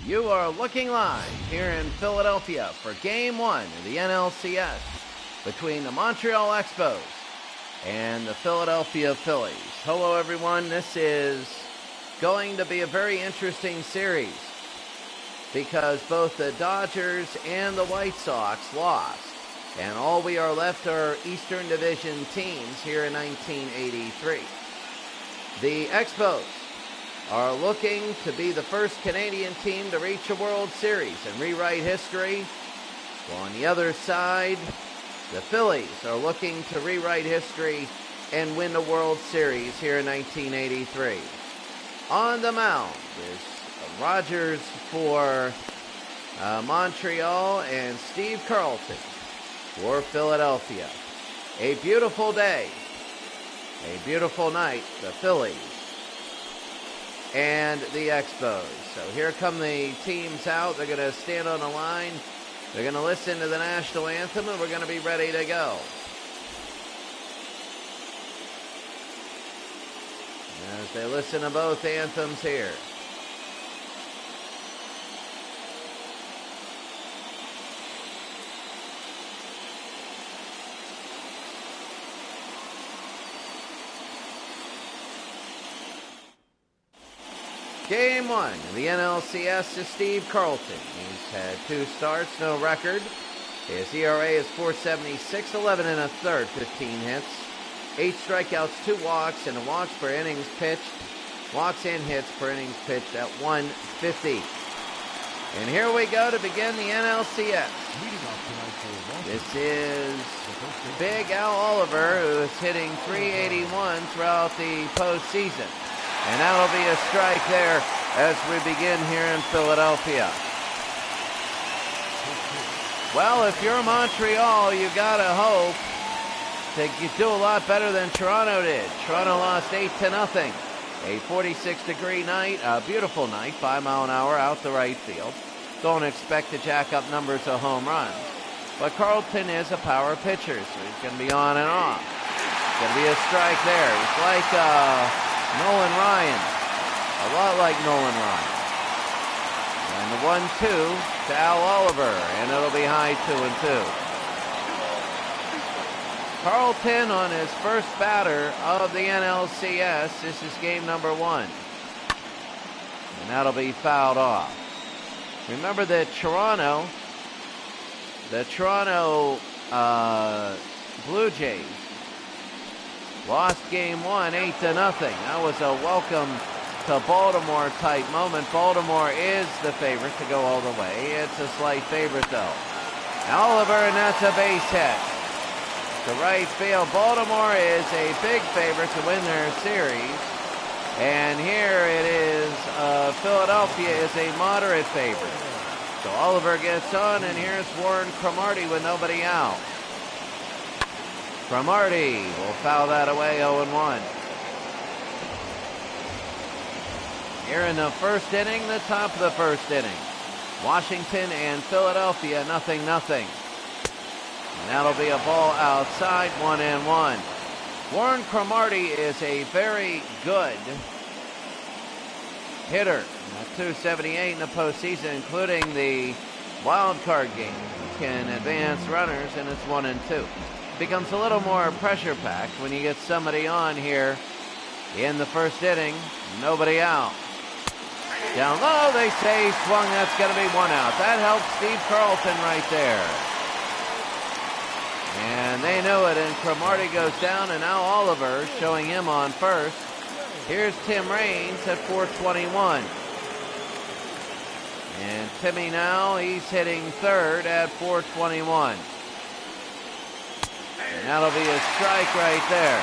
You are looking live here in Philadelphia for Game 1 of the NLCS between the Montreal Expos and the Philadelphia Phillies. Hello, everyone. This is going to be a very interesting series because both the Dodgers and the White Sox lost, and all we are left are Eastern Division teams here in 1983. The Expos are looking to be the first Canadian team to reach a World Series and rewrite history. While on the other side, the Phillies are looking to rewrite history and win the World Series here in 1983. On the mound is Rogers for Montreal and Steve Carlton for Philadelphia. A beautiful day, a beautiful night, the Phillies and the Expos. So here come the teams out. They're going to stand on the line. They're going to listen to the national anthem, and we're going to be ready to go. As they listen to both anthems here. Game 1 of the NLCS is Steve Carlton. He's had 2 starts, no record. His ERA is .476, 11 1/3, 15 hits, 8 strikeouts, 2 walks, and the walks per innings pitched, walks and hits per innings pitched at 150. And here we go to begin the NLCS. This is Big Al Oliver, who is hitting .381 throughout the postseason. And that'll be a strike there as we begin here in Philadelphia. Well, if you're Montreal, you gotta hope that you do a lot better than Toronto did. Toronto lost 8-0. A 46-degree night, a beautiful night, 5 mile an hour out the right field. Don't expect to jack up numbers of home runs. But Carlton is a power pitcher, so he's gonna be on and off. It's gonna be a strike there. He's like Nolan Ryan, a lot like Nolan Ryan. And the 1-2 to Al Oliver, and it'll be high 2-2. Carlton on his first batter of the NLCS. This is game number 1. And that'll be fouled off. Remember that the Toronto Blue Jays lost game 1, 8-0. That was a welcome to Baltimore type moment. Baltimore is the favorite to go all the way. It's a slight favorite though. Oliver, and that's a base hit to right field. Baltimore is a big favorite to win their series. And here it is, Philadelphia is a moderate favorite. So Oliver gets on, and here's Warren Cromartie with nobody out. Cromartie will foul that away, 0-1. Here in the first inning, the top of the first inning. Washington and Philadelphia, 0-0. And that'll be a ball outside, 1-1. Warren Cromartie is a very good hitter. 278 in the postseason, including the wild card game. He can advance runners, and it's 1-2. Becomes a little more pressure packed when you get somebody on here in the first inning. Nobody out. Down low, they say he swung. That's going to be 1 out. That helps Steve Carlton right there. And they knew it, and Cromartie goes down, and now Oliver showing him on first. Here's Tim Raines at .421. And Timmy now, he's hitting third at .421. And that'll be a strike right there.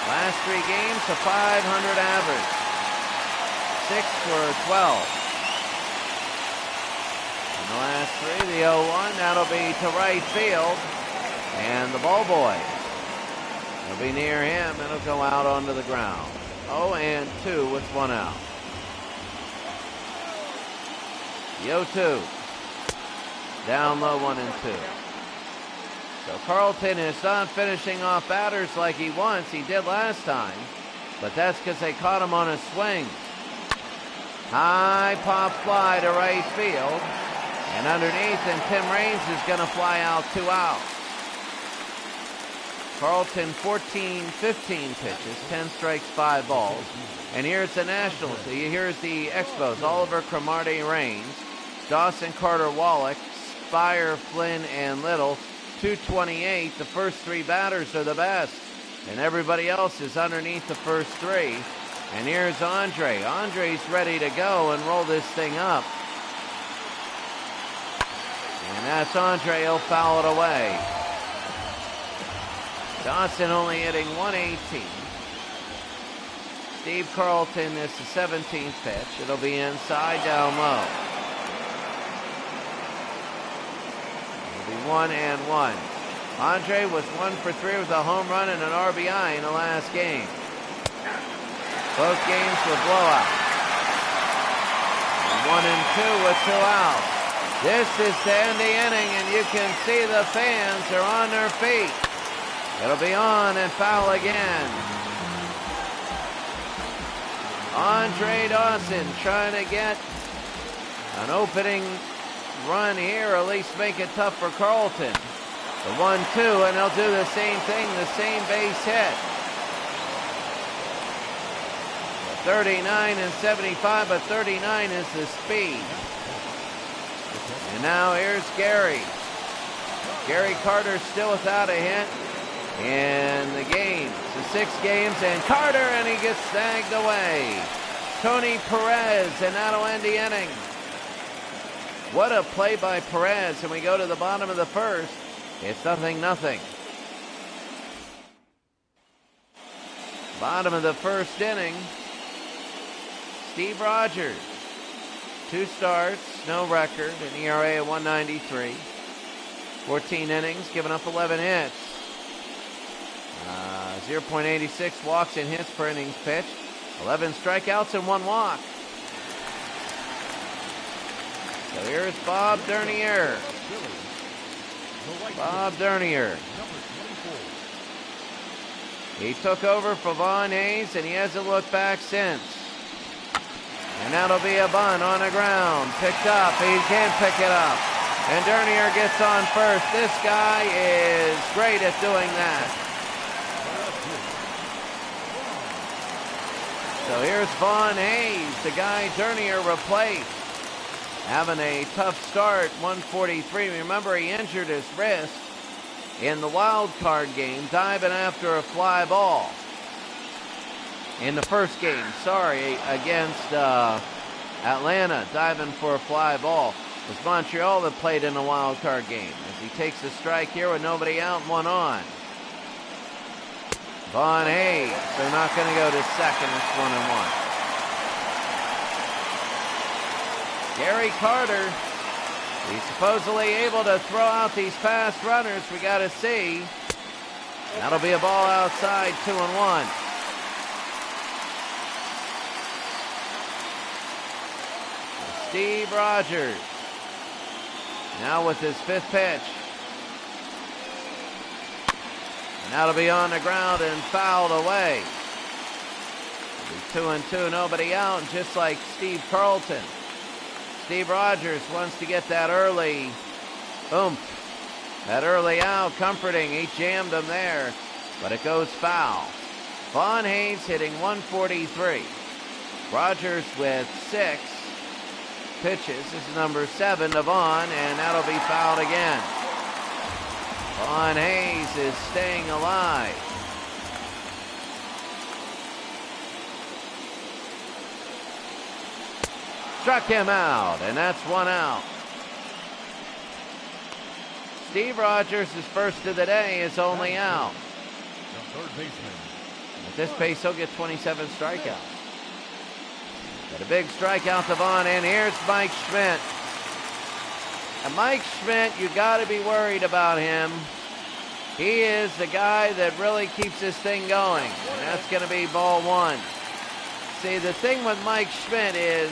Last 3 games, a .500 average. 6 for 12. In the last 3, the 0-1, that'll be to right field. And the ball boy will be near him, and it'll go out onto the ground. 0-2 with 1 out. The 0-2. Down low, 1-2. So Carlton is not finishing off batters like he wants. He did last time, but that's because they caught him on a swing. High pop fly to right field, and underneath, and Tim Raines is going to fly out, 2 outs. Carlton 14-15 pitches, 10 strikes, 5 balls. And here's the Nationals. Here's the Expos. Oliver, Cromartie, Raines, Dawson, Carter, Wallach, Spire, Flynn, and Little. 228. The first 3 batters are the best, and everybody else is underneath the first 3. And here's Andre. Andre's ready to go and roll this thing up. And that's Andre. He'll foul it away. Dawson only hitting 118. Steve Carlton, this is the 17th pitch. It'll be inside, down low. It'll be 1-1. Andre was 1 for 3 with a home run and an RBI in the last game. Both games were blowouts. 1-2 with 2 outs. This is to end the inning, and you can see the fans are on their feet. It'll be on and foul again. Andre Dawson trying to get an opening run here, or at least make it tough for Carlton. The 1-2, and they'll do the same thing, the same base hit. 39 and 75, but 39 is the speed. And now here's Gary. Gary Carter still without a hit in the games, the 6 games, and Carter, and he gets snagged away. Tony Perez, and that'll end the inning. What a play by Perez, and we go to the bottom of the first. It's 0-0. Bottom of the first inning. Steve Rogers, 2 starts, no record, an ERA of 1.93. 14 innings, giving up 11 hits. 0.86 walks and hits per innings pitched. 11 strikeouts and 1 walk. So here's Bob Dernier. Bob Dernier. He took over for Vaughn Hayes, and he hasn't looked back since. And that'll be a bunt on the ground. Picked up. He can't pick it up. And Dernier gets on first. This guy is great at doing that. So here's Vaughn Hayes, the guy Dernier replaced. Having a tough start, 143. Remember, he injured his wrist in the wild card game, diving after a fly ball. In the first game, against Atlanta, diving for a fly ball. It was Montreal that played in the wild card game, as he takes a strike here with nobody out and 1 on. Vaughn Hayes, they're not going to go to second. It's 1-1. Gary Carter, he's supposedly able to throw out these fast runners. We got to see. That'll be a ball outside, 2-1. Steve Rogers, now with his 5th pitch. And that'll be on the ground and fouled away. It'll be 2-2, nobody out, and just like Steve Carlton. Steve Rogers wants to get that early oomph, that early out, comforting. He jammed him there, but it goes foul. Vaughn Hayes hitting 143. Rogers with 6 pitches. This is number 7 to Vaughn, and that'll be fouled again. Vaughn Hayes is staying alive. Struck him out, and that's 1 out. Steve Rogers, his first of the day, is only out. At this pace, he'll get 27 strikeouts. Got a big strikeout to Vaughn, and here's Mike Schmidt. And Mike Schmidt, you got to be worried about him. He is the guy that really keeps this thing going, and that's going to be ball 1. See, the thing with Mike Schmidt is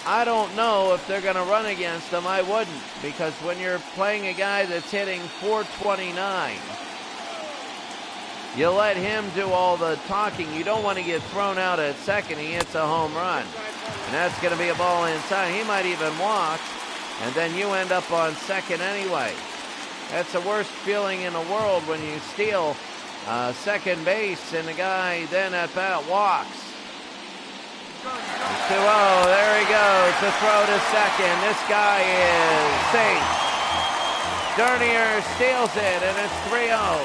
I don't know if they're going to run against him. I wouldn't, because when you're playing a guy that's hitting .429, you let him do all the talking. You don't want to get thrown out at second. He hits a home run, and that's going to be a ball inside. He might even walk, and then you end up on second anyway. That's the worst feeling in the world when you steal second base and the guy then at bat walks. 2-0, there he goes, the throw to second. This guy is safe. Dernier steals it, and it's 3-0.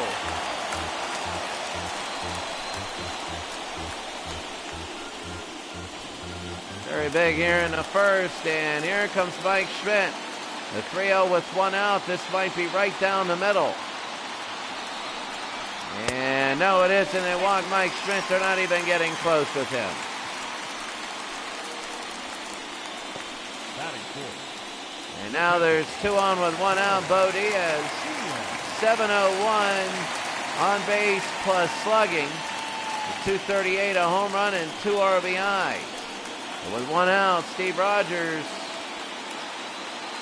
Very big here in the first, and here comes Mike Schmidt. The 3-0 with one out. This might be right down the middle. And no, it isn't. They walk Mike Schmidt. They're not even getting close with him. And now there's 2 on with 1 out. Bo Diaz, 701 on base plus slugging. 238, a home run, and 2 RBI. With 1 out, Steve Rogers.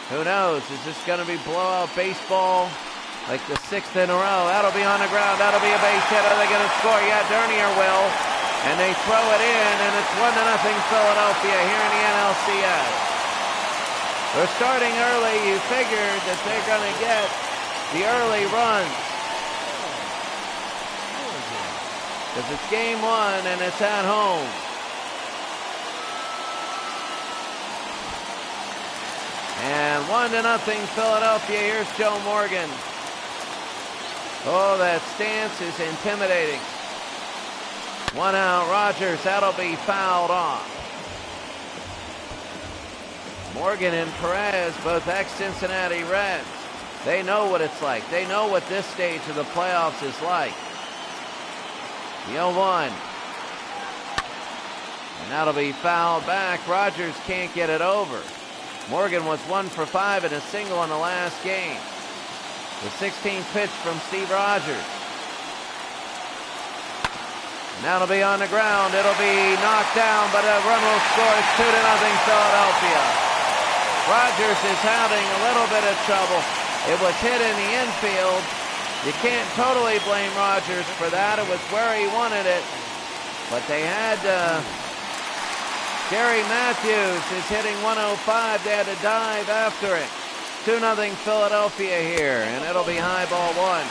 Who knows? Is this going to be blowout baseball like the 6th in a row? That'll be on the ground. That'll be a base hit. Are they going to score? Yeah, Dernier will. And they throw it in, and it's 1-0 Philadelphia here in the NLCS. They're starting early. You figured that they're going to get the early runs, because it's game 1 and it's at home. And 1-0 Philadelphia. Here's Joe Morgan. Oh, that stance is intimidating. 1 out, Rogers. That'll be fouled off. Morgan and Perez, both ex-Cincinnati Reds. They know what it's like. They know what this stage of the playoffs is like. The 0-1. And that'll be fouled back. Rogers can't get it over. Morgan was 1 for 5 and a single in the last game. The 16th pitch from Steve Rogers. And that'll be on the ground. It'll be knocked down, but a run will score. It's 2-0 Philadelphia. Rogers is having a little bit of trouble. It was hit in the infield. You can't totally blame Rogers for that. It was where he wanted it. But they had Gary Matthews is hitting 105. They had to dive after it. 2-0 Philadelphia here, and it'll be high ball 1.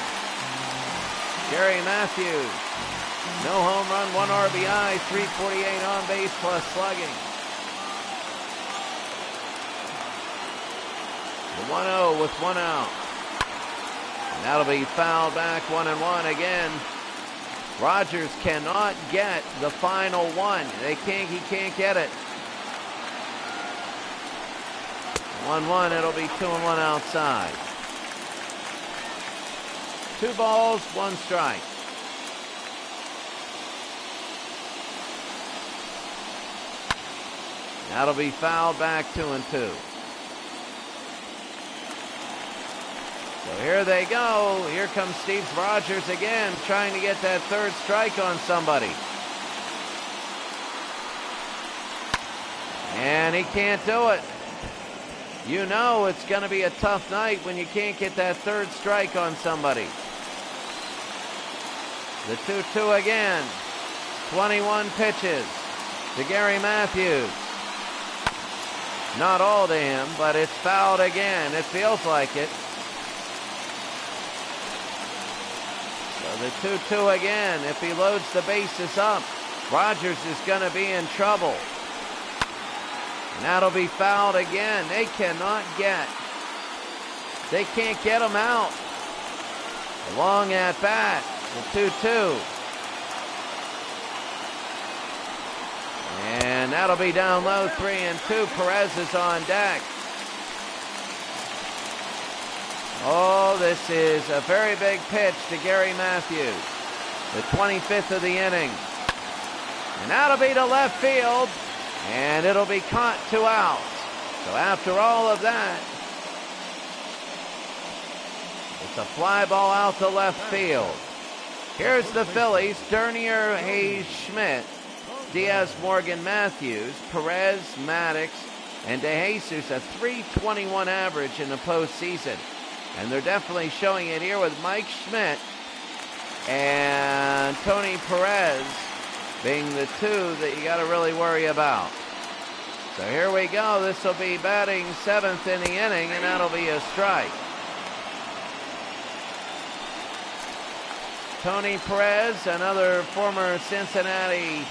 Gary Matthews, no home run, 1 RBI, 348 on base plus slugging. The 1-0 with 1 out. And that'll be fouled back, 1-1 again. Rogers cannot get the final 1. He can't get it. 1-1, it'll be 2-1 outside. 2 balls, 1 strike. That'll be fouled back, 2-2. So here they go. Here comes Steve Rogers again, trying to get that 3rd strike on somebody. And he can't do it. You know it's going to be a tough night when you can't get that 3rd strike on somebody. The 2-2 again. 21 pitches to Gary Matthews. Not all to him, but it's fouled again. It feels like it. The 2-2 again. If he loads the bases up, Rogers is going to be in trouble. And that'll be fouled again. They can't get him out. A long at bat. The 2-2. And that'll be down low, 3-2. Perez is on deck. Oh, this is a very big pitch to Gary Matthews. The 25th of the inning. And that'll be to left field. And it'll be caught 2 outs. So after all of that, it's a fly ball out to left field. Here's the Phillies. Dernier, Hayes, Schmidt, Diaz, Morgan, Matthews, Perez, Maddox, and DeJesus a .321 average in the postseason. And they're definitely showing it here with Mike Schmidt and Tony Perez being the two that you got to really worry about. So here we go. This will be batting seventh in the inning, and that'll be a strike. Tony Perez, another former Cincinnati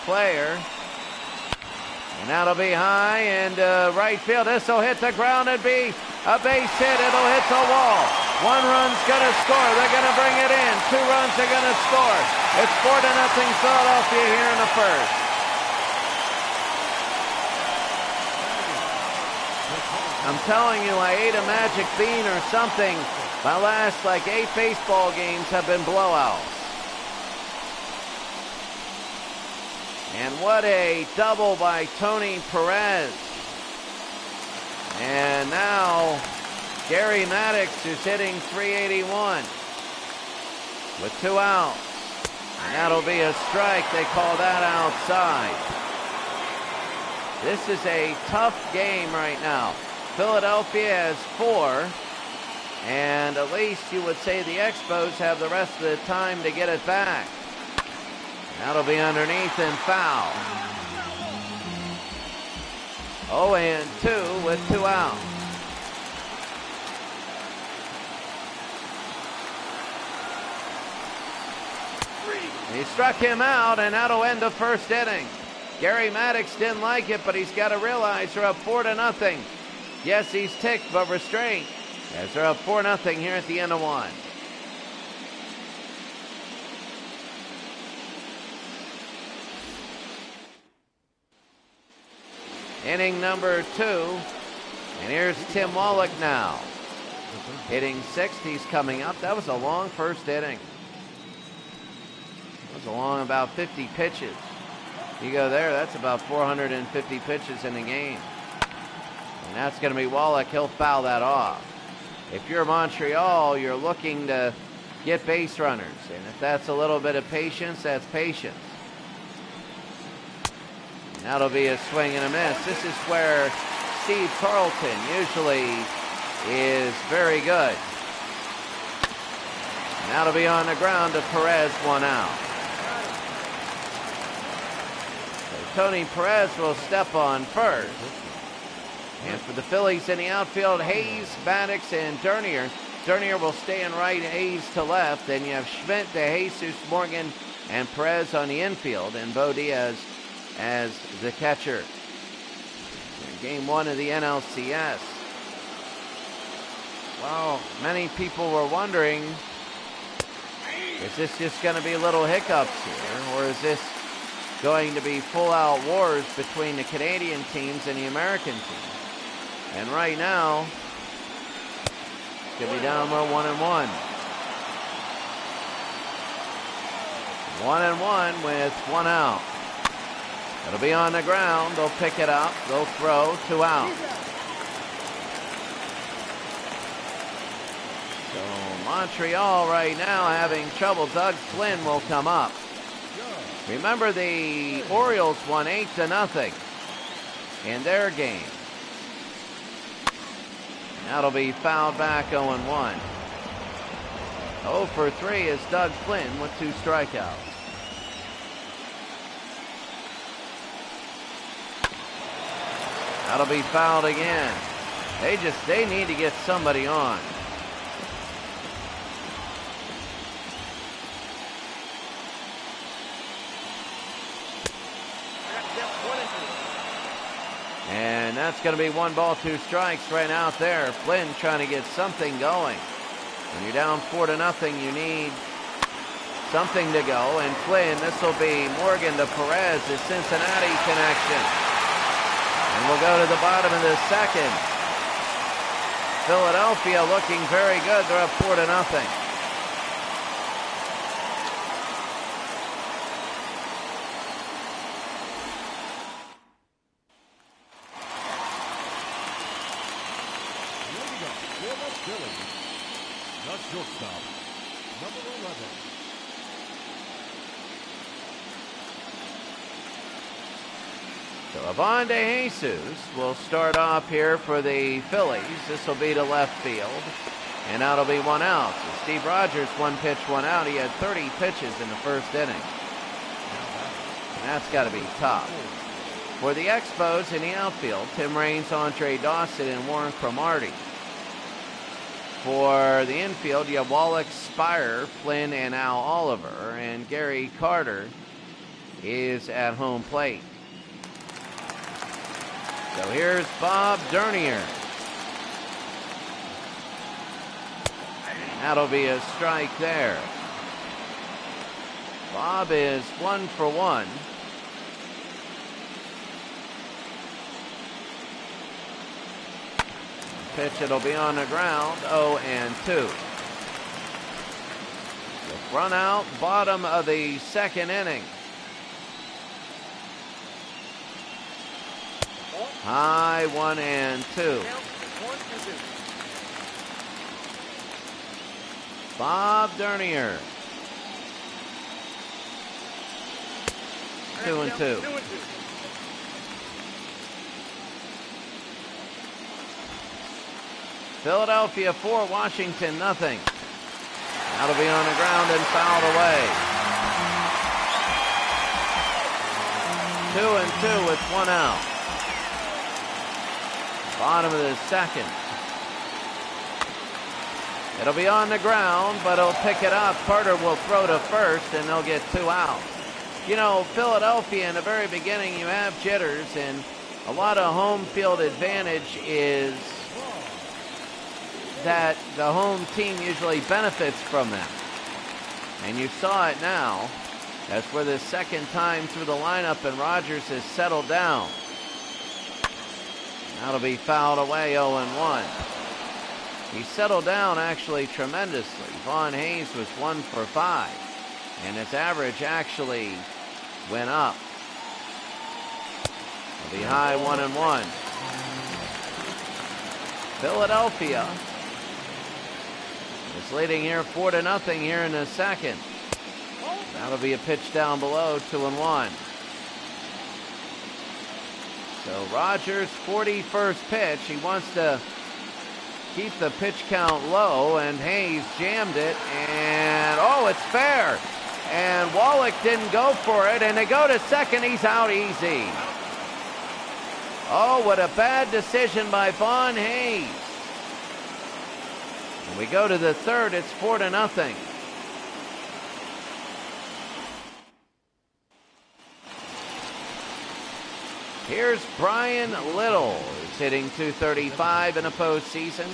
player. And that'll be high and right field. This will hit the ground and be a base hit. It'll hit the wall. One run's going to score. They're going to bring it in. 2 runs are going to score. It's 4-0 Philadelphia here in the first. I'm telling you, I ate a magic bean or something. My last 8 baseball games have been blowouts. And what a double by Tony Perez. And now Gary Maddox is hitting .381 with 2 outs. And that'll be a strike. They call that outside. This is a tough game right now. Philadelphia has 4. And at least you would say the Expos have the rest of the time to get it back. That'll be underneath and foul. 0-2 with 2 outs. He struck him out, and that'll end the first inning. Gary Maddox didn't like it, but he's got to realize they're up 4-0. Yes, he's ticked, but restrained, as they're up 4-0 here at the end of 1. Inning number 2, and here's Tim Wallach now. Hitting 6th, he's coming up. That was a long first inning. That was a long about 50 pitches. You go there, that's about 450 pitches in the game. And that's going to be Wallach. He'll foul that off. If you're Montreal, you're looking to get base runners. And if that's a little bit of patience, that's patience. And that'll be a swing and a miss. This is where Steve Carlton usually is very good. And that'll be on the ground to Perez, 1 out. So Tony Perez will step on first. And for the Phillies in the outfield, Hayes, Maddox, and Dernier. Dernier will stay in right, Hayes to left. Then you have Schmidt, DeJesus, Morgan, and Perez on the infield, and Bo Diaz as the catcher. In game 1 of the NLCS. Well, many people were wondering, is this just going to be little hiccups here, or is this going to be full-out wars between the Canadian teams and the American teams? And right now, it's going to be down low 1-1. 1-1 with 1 out. It'll be on the ground. They'll pick it up. They'll throw. 2 out. So Montreal right now having trouble. Doug Flynn will come up. Remember, the Orioles won 8-0 in their game. That'll be fouled back 0-1. 0 for 3 is Doug Flynn with 2 strikeouts. That'll be fouled again. They need to get somebody on. And that's going to be 1 ball, 2 strikes right out there. Flynn trying to get something going. When you're down 4-0, you need something to go. And Flynn, this will be Morgan to Perez, the Cincinnati connection. And we'll go to the bottom of the 2nd. Philadelphia looking very good. They're up 4-0. Shortstop, number 11. So Avon De Jesus will start off here for the Phillies. This will be to left field. And that'll be one out. So Steve Rogers, one pitch, one out. He had 30 pitches in the first inning. And that's got to be tough. For the Expos in the outfield, Tim Raines, Andre Dawson, and Warren Cromartie. For the infield, you have Wallach, Spire, Flynn, and Al Oliver. And Gary Carter is at home plate. So here's Bob Dernier. That'll be a strike there. Bob is 1 for 1. Pitch, it'll be on the ground, 0-2. Run out, bottom of the second inning. High, 1-2. Bob Dernier. 2-2. Philadelphia 4, Washington nothing. That'll be on the ground and fouled away. 2-2 with one out. Bottom of the second. It'll be on the ground, but he'll pick it up. Carter will throw to first, and they'll get 2 out. You know, Philadelphia in the very beginning, you have jitters, and a lot of home field advantage is that the home team usually benefits from that. And you saw it now. That's for the second time through the lineup, and Rogers has settled down. That'll be fouled away, 0-1. He settled down actually tremendously. Vaughn Hayes was 1 for 5, and his average actually went up. It'll be high, 1-1. Philadelphia is leading here 4-0 here in the second. That'll be a pitch down below, 2-1. So Rogers' 41st pitch. He wants to keep the pitch count low, and Hayes jammed it, and it's fair. And Wallach didn't go for it, and they go to second. He's out easy. Oh, what a bad decision by Vaughn Hayes. When we go to the third, it's 4-0. Here's Brian Little. He's hitting .235 in a postseason.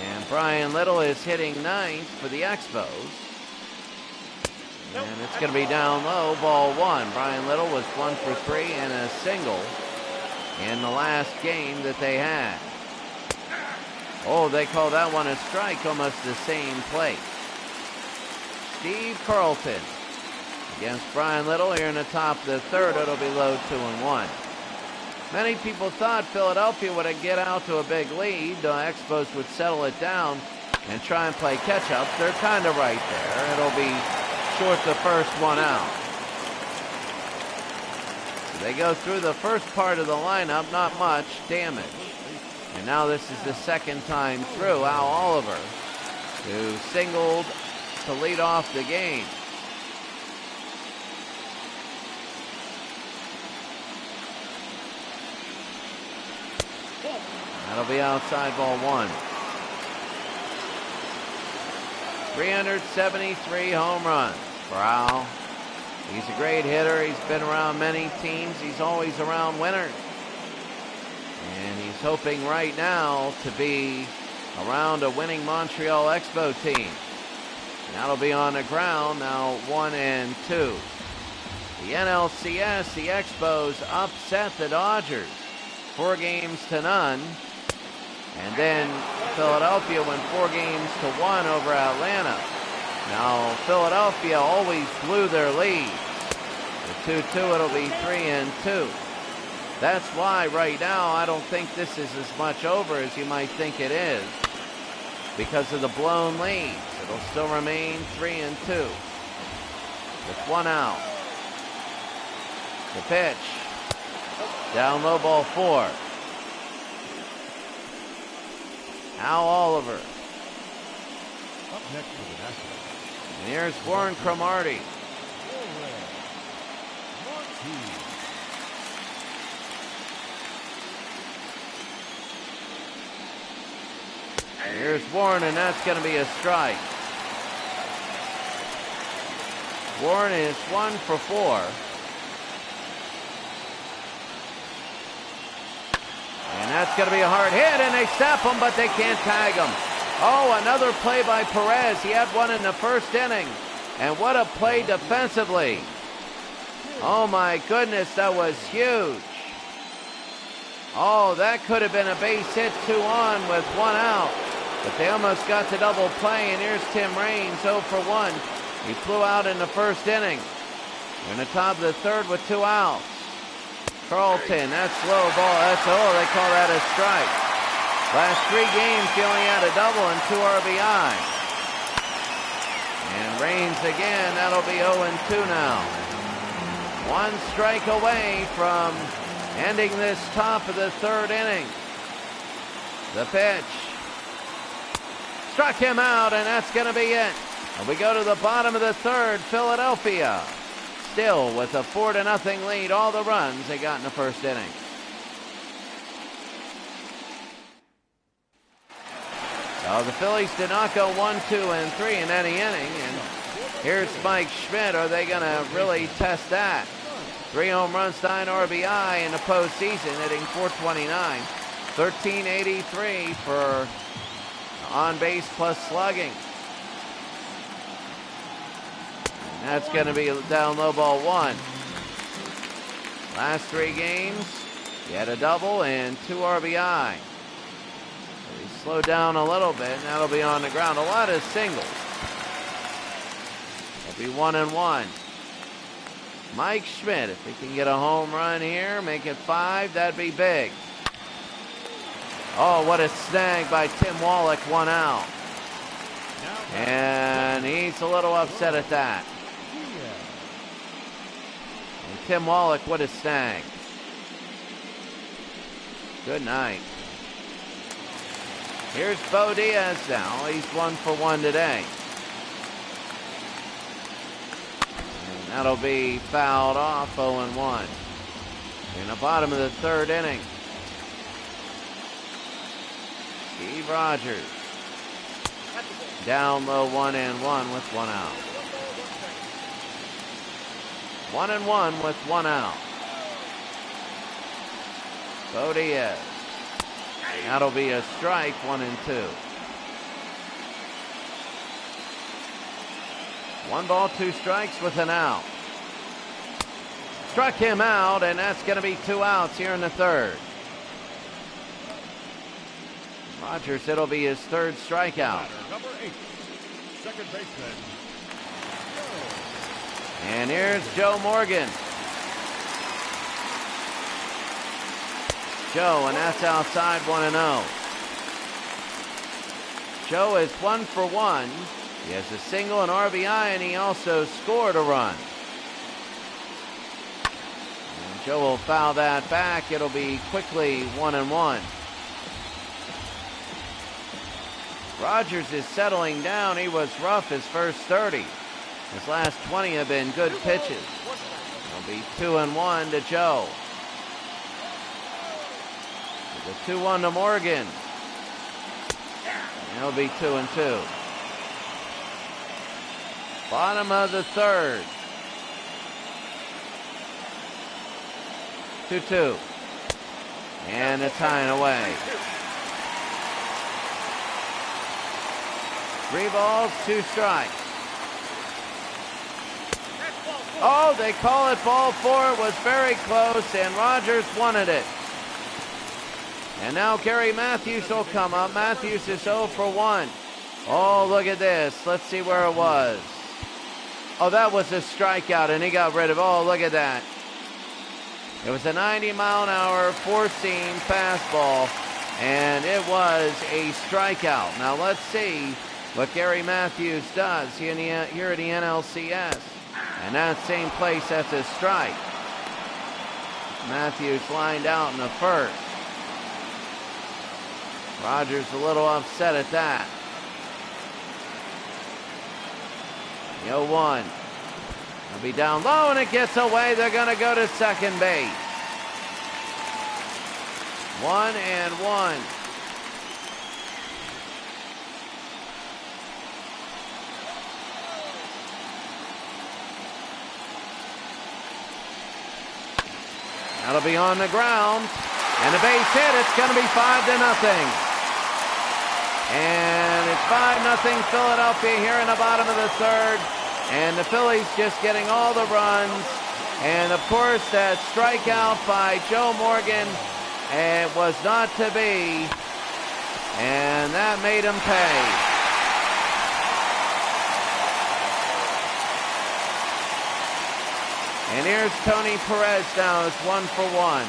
And Brian Little is hitting 9th for the Expos. And it's going to be down low, ball 1. Brian Little was 1 for 3 and a single in the last game that they had. Oh, they call that one a strike, almost the same play. Steve Carlton against Brian Little here in the top of the third. It'll be low, 2-1. Many people thought Philadelphia would get out to a big lead. The Expos would settle it down and try and play catch-up. They're kind of right there. It'll be short the first one out. So they go through the first part of the lineup, not much damage. And now this is the second time through. Al Oliver, who singled to lead off the game. That'll be outside, ball 1. 373 home runs for Al. He's a great hitter. He's been around many teams. He's always around winners. And he's hoping right now to be around a winning Montreal Expo team. And that'll be on the ground now, 1-2. The NLCS, the Expos upset the Dodgers 4-0. And then Philadelphia went 4-1 over Atlanta. Now Philadelphia always blew their lead. With 2-2, it'll be 3-2. That's why right now I don't think this is as much over as you might think it is, because of the blown leads. It'll still remain 3-2 with one out. The pitch. Down low, ball 4. Al Oliver. Up next for the Nationals. And here's Warren Cromartie. Here's Warren, and that's going to be a strike. Warren is 1 for 4. And that's going to be a hard hit, and they stop him, but they can't tag him. Oh, another play by Perez. He had one in the first inning. And what a play defensively. Oh, my goodness, that was huge. Oh, that could have been a base hit, 2 on with 1 out. But they almost got the double play, and here's Tim Raines, 0 for 1. He flew out in the first inning. In the top of the third with 2 outs. Carlton, that's low ball. That's, oh, they call that a strike. Last 3 games, he only had a double and 2 RBI. And Raines again, that'll be 0-2 now. 1 strike away from ending this top of the third inning. The pitch. Struck him out, and that's going to be it. And we go to the bottom of the third. Philadelphia still with a 4-0 lead. All the runs they got in the first inning. So the Phillies did not go 1, 2, and 3 in any inning. And here's Mike Schmidt. Are they going to really test that? 3 home runs, 9 RBI in the postseason, hitting .429. 1383 for on base plus slugging. And that's going to be down low, ball 1. Last 3 games, he had a double and 2 RBI. He slowed down a little bit, and that'll be on the ground. A lot of singles. It'll be 1-1. Mike Schmidt, if he can get a home run here, make it 5, that'd be big. Oh, what a snag by Tim Wallach, 1 out. And he's a little upset at that. And Tim Wallach, what a snag. Good night. Here's Bo Diaz now. He's 1 for 1 today. And that'll be fouled off, 0-1. In the bottom of the third inning. Steve Rogers. Down low, 1-1 with 1 out. 1-1 with 1 out. Bo Diaz. That'll be a strike, 1-2. 1 ball, 2 strikes with an out. Struck him out, and that's going to be 2 outs here in the third. Rogers, it'll be his 3rd strikeout. Number 8, second baseman. And here's Joe Morgan. Joe, and that's outside, 1-0. Joe is 1 for 1. He has a single, an RBI, and he also scored a run. And Joe will foul that back. It'll be quickly 1-1. Rogers is settling down. He was rough his first 30. His last 20 have been good pitches. It'll be 2-1 to Joe. The 2-1 to Morgan. And it'll be 2-2. Bottom of the third. 2-2. And it's tying away. 3 balls, 2 strikes. Oh, they call it ball 4. It was very close, and Rogers wanted it. And now Gary Matthews will come up. Matthews is 0 for 1. Oh, look at this. Let's see where it was. Oh, that was a strikeout, and he got rid of it. Oh, look at that. It was a 90-mile-an-hour four-seam fastball, and it was a strikeout. Now let's see what Gary Matthews does here at the NLCS. And that same place, that's a strike. Matthews lined out in the first. Rogers a little upset at that. The 0-1. He'll be down low, and it gets away. They're going to go to second base. 1-1. That'll be on the ground. And a base hit. It's going to be 5-0. And it's 5-0 Philadelphia here in the bottom of the third. And the Phillies just getting all the runs. And, of course, that strikeout by Joe Morgan, it was not to be. And that made him pay. And here's Tony Perez now. It's 1-for-1.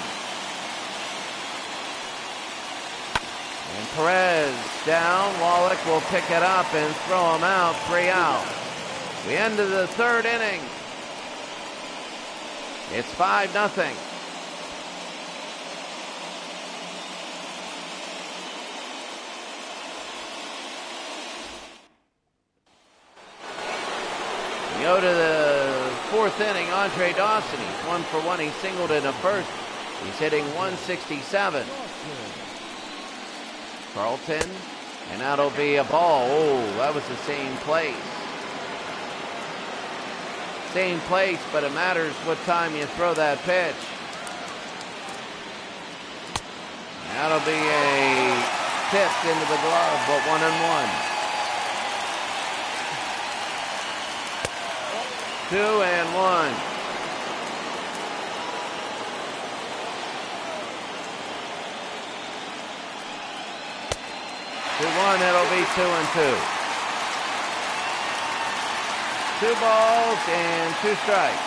And Perez down. Wallach will pick it up and throw him out. 3 out. We end of the third inning. It's 5-0. We go to the fourth inning. Andre Dawson, he's 1-for-1. He singled in the first. He's hitting 167. Carlton, and that'll be a ball. Oh, that was the same place. Same place, but it matters what time you throw that pitch. That'll be a tip into the glove, but 1-1. 2-1. 2-1, it'll be 2-2. 2 balls and 2 strikes.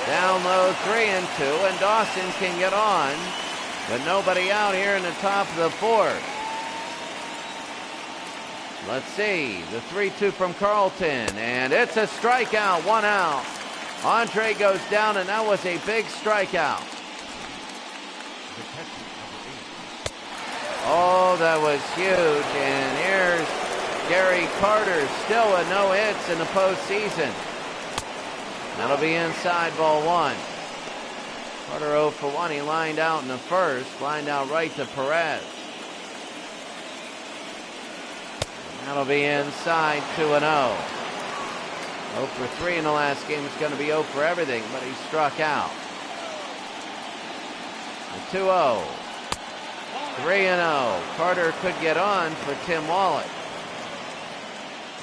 Down low, 3-2, and Dawson can get on, but nobody out here in the top of the fourth. Let's see, the 3-2 from Carlton, and it's a strikeout, 1 out. Andre goes down, and that was a big strikeout. Oh, that was huge, and here's Gary Carter, still with no hits in the postseason. That'll be inside, ball 1. Carter 0-for-1. He lined out in the first, lined out right to Perez. That'll be inside, 2-0. 0-for-3 in the last game. It's going to be 0 for everything, but he struck out. 2-0. 3-0. Carter could get on for Tim Wallach.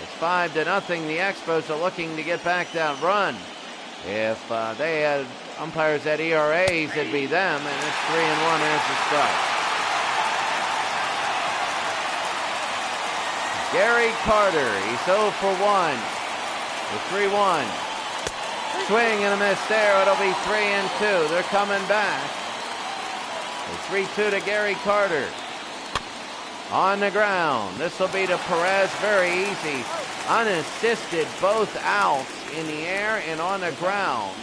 It's 5-0. The Expos are looking to get back that run. If they had umpires at ERAs, it'd be them, and it's 3-1. There's the strike. Gary Carter, he's 0-for-1. The 3-1. Swing and a miss there. It'll be 3-2. They're coming back. The 3-2 to Gary Carter. On the ground. This will be to Perez. Very easy. Unassisted, both outs in the air and on the ground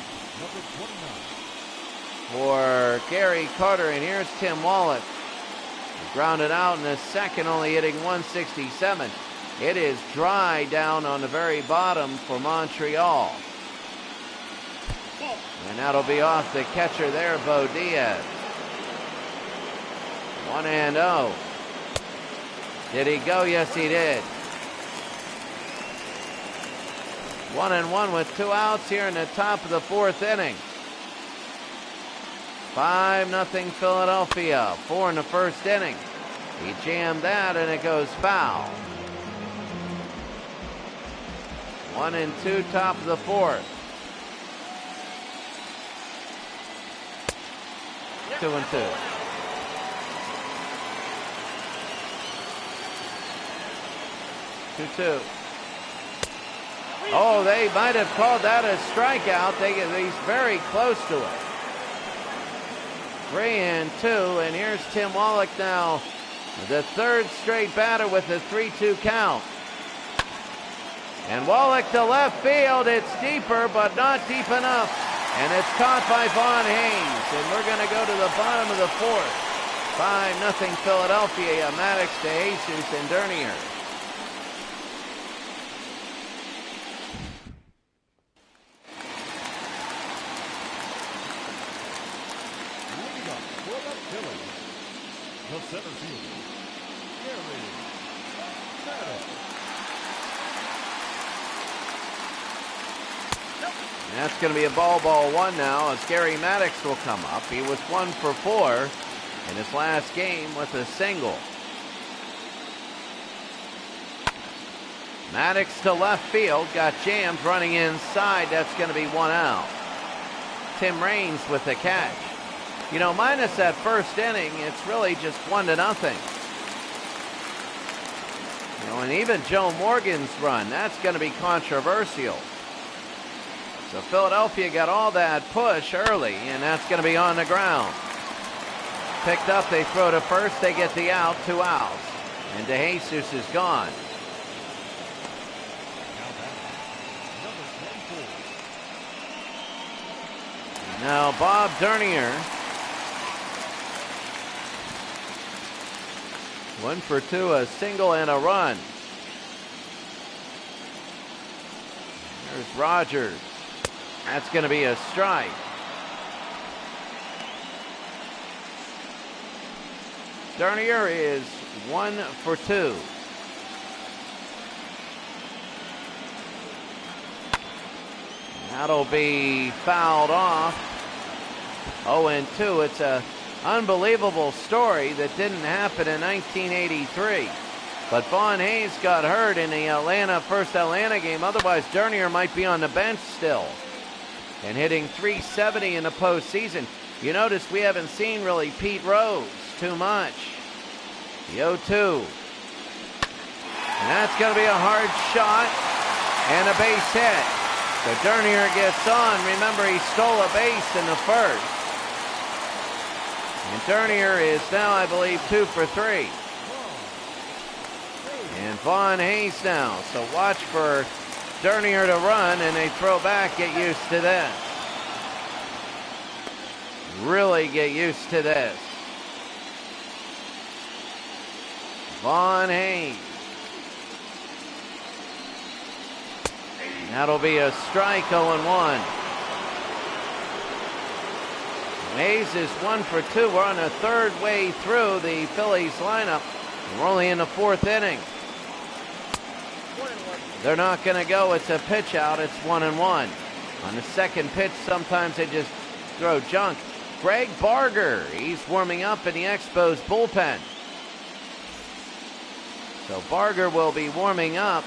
for Gary Carter. And here's Tim Wallach. Grounded out in the second, only hitting 167. It is dry down on the very bottom for Montreal. And that'll be off the catcher there, Bo Diaz. 1-0. Did he go? Yes, he did. 1-1 with 2 outs here in the top of the fourth inning. 5-0 Philadelphia. 4 in the first inning. He jammed that and it goes foul. 1-2, top of the fourth. 2-2. 2-2. Oh, they might have called that a strikeout. He's very close to it. 3-2, and here's Tim Wallach now. The third straight batter with a 3-2 count. And Wallach to left field. It's deeper, but not deep enough. And it's caught by Vaughn Hayes, and we're going to go to the bottom of the fourth. 5-0 Philadelphia. Maddox to Jesus and Dernier. Leading up for the Phillies, the center fielder, Gary Maddox. And that's going to be a ball one now as Gary Maddox will come up. He was 1 for 4 in his last game with a single. Maddox to left field, got jammed running inside. That's going to be 1 out. Tim Raines with the catch. You know, minus that first inning, it's really just 1-0. You know, and even Joe Morgan's run, that's going to be controversial. So Philadelphia got all that push early, and that's going to be on the ground. Picked up, they throw to first, they get the out, 2 outs. And DeJesus is gone. Now Bob Dernier. 1 for 2, a single and a run. There's Rogers. That's going to be a strike. Dernier is 1 for 2. That'll be fouled off. 0-2. It's an unbelievable story that didn't happen in 1983. But Vaughn Hayes got hurt in the first Atlanta game. Otherwise, Dernier might be on the bench still. And hitting .370 in the postseason. You notice we haven't seen really Pete Rose too much. The 0-2. And that's going to be a hard shot and a base hit. So Dernier gets on. Remember, he stole a base in the first. And Dernier is now, I believe, 2 for 3. And Vaughn Hayes now. So watch for Dernier to run, and they throw back. Get used to this. Really get used to this. Vaughn Hayes. That'll be a strike, 0-1. Hayes is 1 for 2. We're on the third way through the Phillies lineup. We're only in the fourth inning. They're not going to go. It's a pitch out. It's 1-1. On the second pitch, sometimes they just throw junk. Greg Barger, he's warming up in the Expos bullpen. So Barger will be warming up.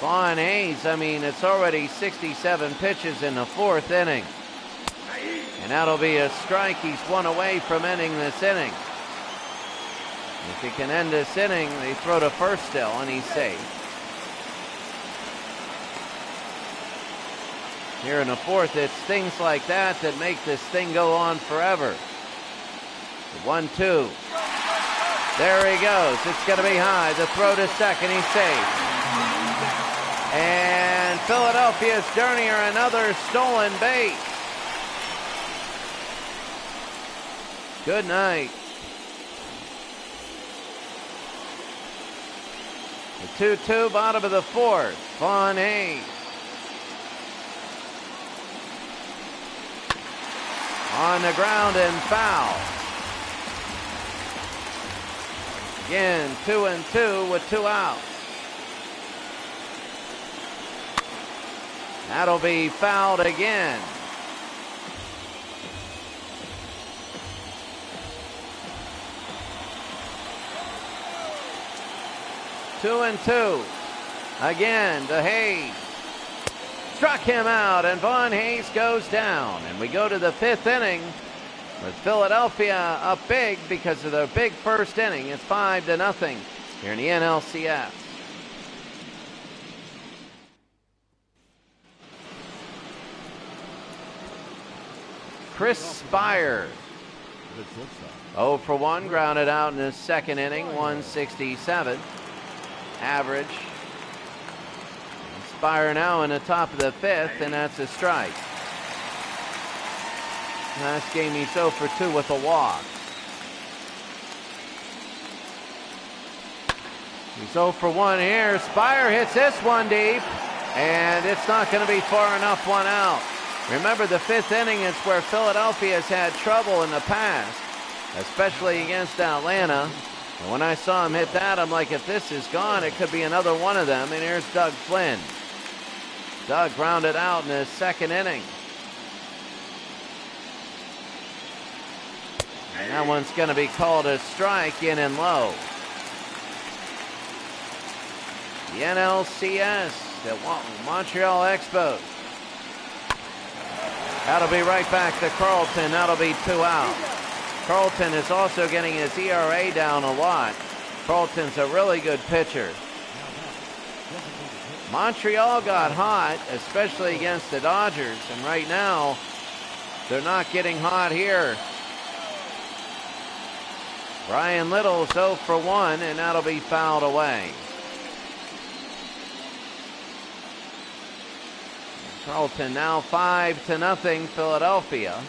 Vaughn Hayes, I mean, it's already 67 pitches in the fourth inning. And that'll be a strike. He's 1 away from ending this inning. If he can end this inning, they throw to first still, and he's safe. Here in the fourth, it's things like that that make this thing go on forever. 1-2. There he goes. It's going to be high. The throw to second. He's safe. And Philadelphia's Dernier, another stolen base. Good night. The 2-2, bottom of the fourth. Vaughn Hayes. On the ground and foul. Again, 2-2 with 2 outs. That'll be fouled again. Two and two. Again to Hayes. Struck him out, and Vaughn Hayes goes down. And we go to the fifth inning with Philadelphia up big because of their big first inning. It's 5-0 here in the NLCS. Chris Spire, 0 for 1, grounded out in the second inning, 167 average. Spire now in the top of the fifth, and that's a strike. Last game he's 0 for 2 with a walk. He's 0 for 1 here. Spire hits this one deep, and it's not going to be far enough. 1 out. Remember, the 5th inning is where Philadelphia has had trouble in the past, especially against Atlanta. And when I saw him hit that, I'm like, if this is gone, it could be another one of them. And here's Doug Flynn. Doug grounded out in his 2nd inning. And that one's going to be called a strike, in and low. The NLCS, the Montreal Expos. That'll be right back to Carlton. That'll be 2 out. Carlton is also getting his ERA down a lot. Carlton's a really good pitcher. Montreal got hot, especially against the Dodgers, and right now they're not getting hot here. Brian Little's 0 for 1, and that'll be fouled away. Carlton now 5-0 Philadelphia.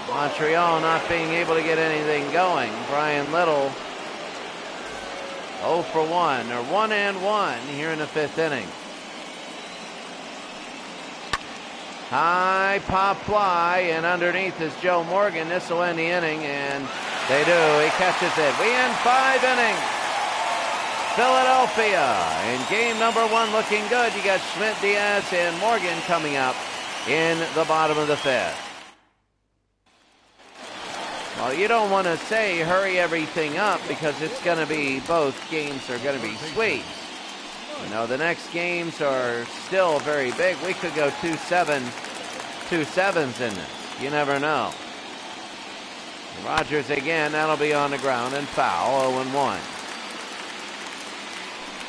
Montreal not being able to get anything going. Brian Little 0 for 1, or 1-1 here in the 5th inning. High pop fly, and underneath is Joe Morgan. This will end the inning, and they do. He catches it. We end 5 innings. Philadelphia in game number 1 looking good. You got Schmidt, Diaz, and Morgan coming up in the bottom of the 5th. Well, you don't want to say hurry everything up, because it's going to be, both games are going to be sweet. You know, the next games are still very big. We could go 2-7, 2-7s in this. You never know. Rogers again, that'll be on the ground and foul, 0-1.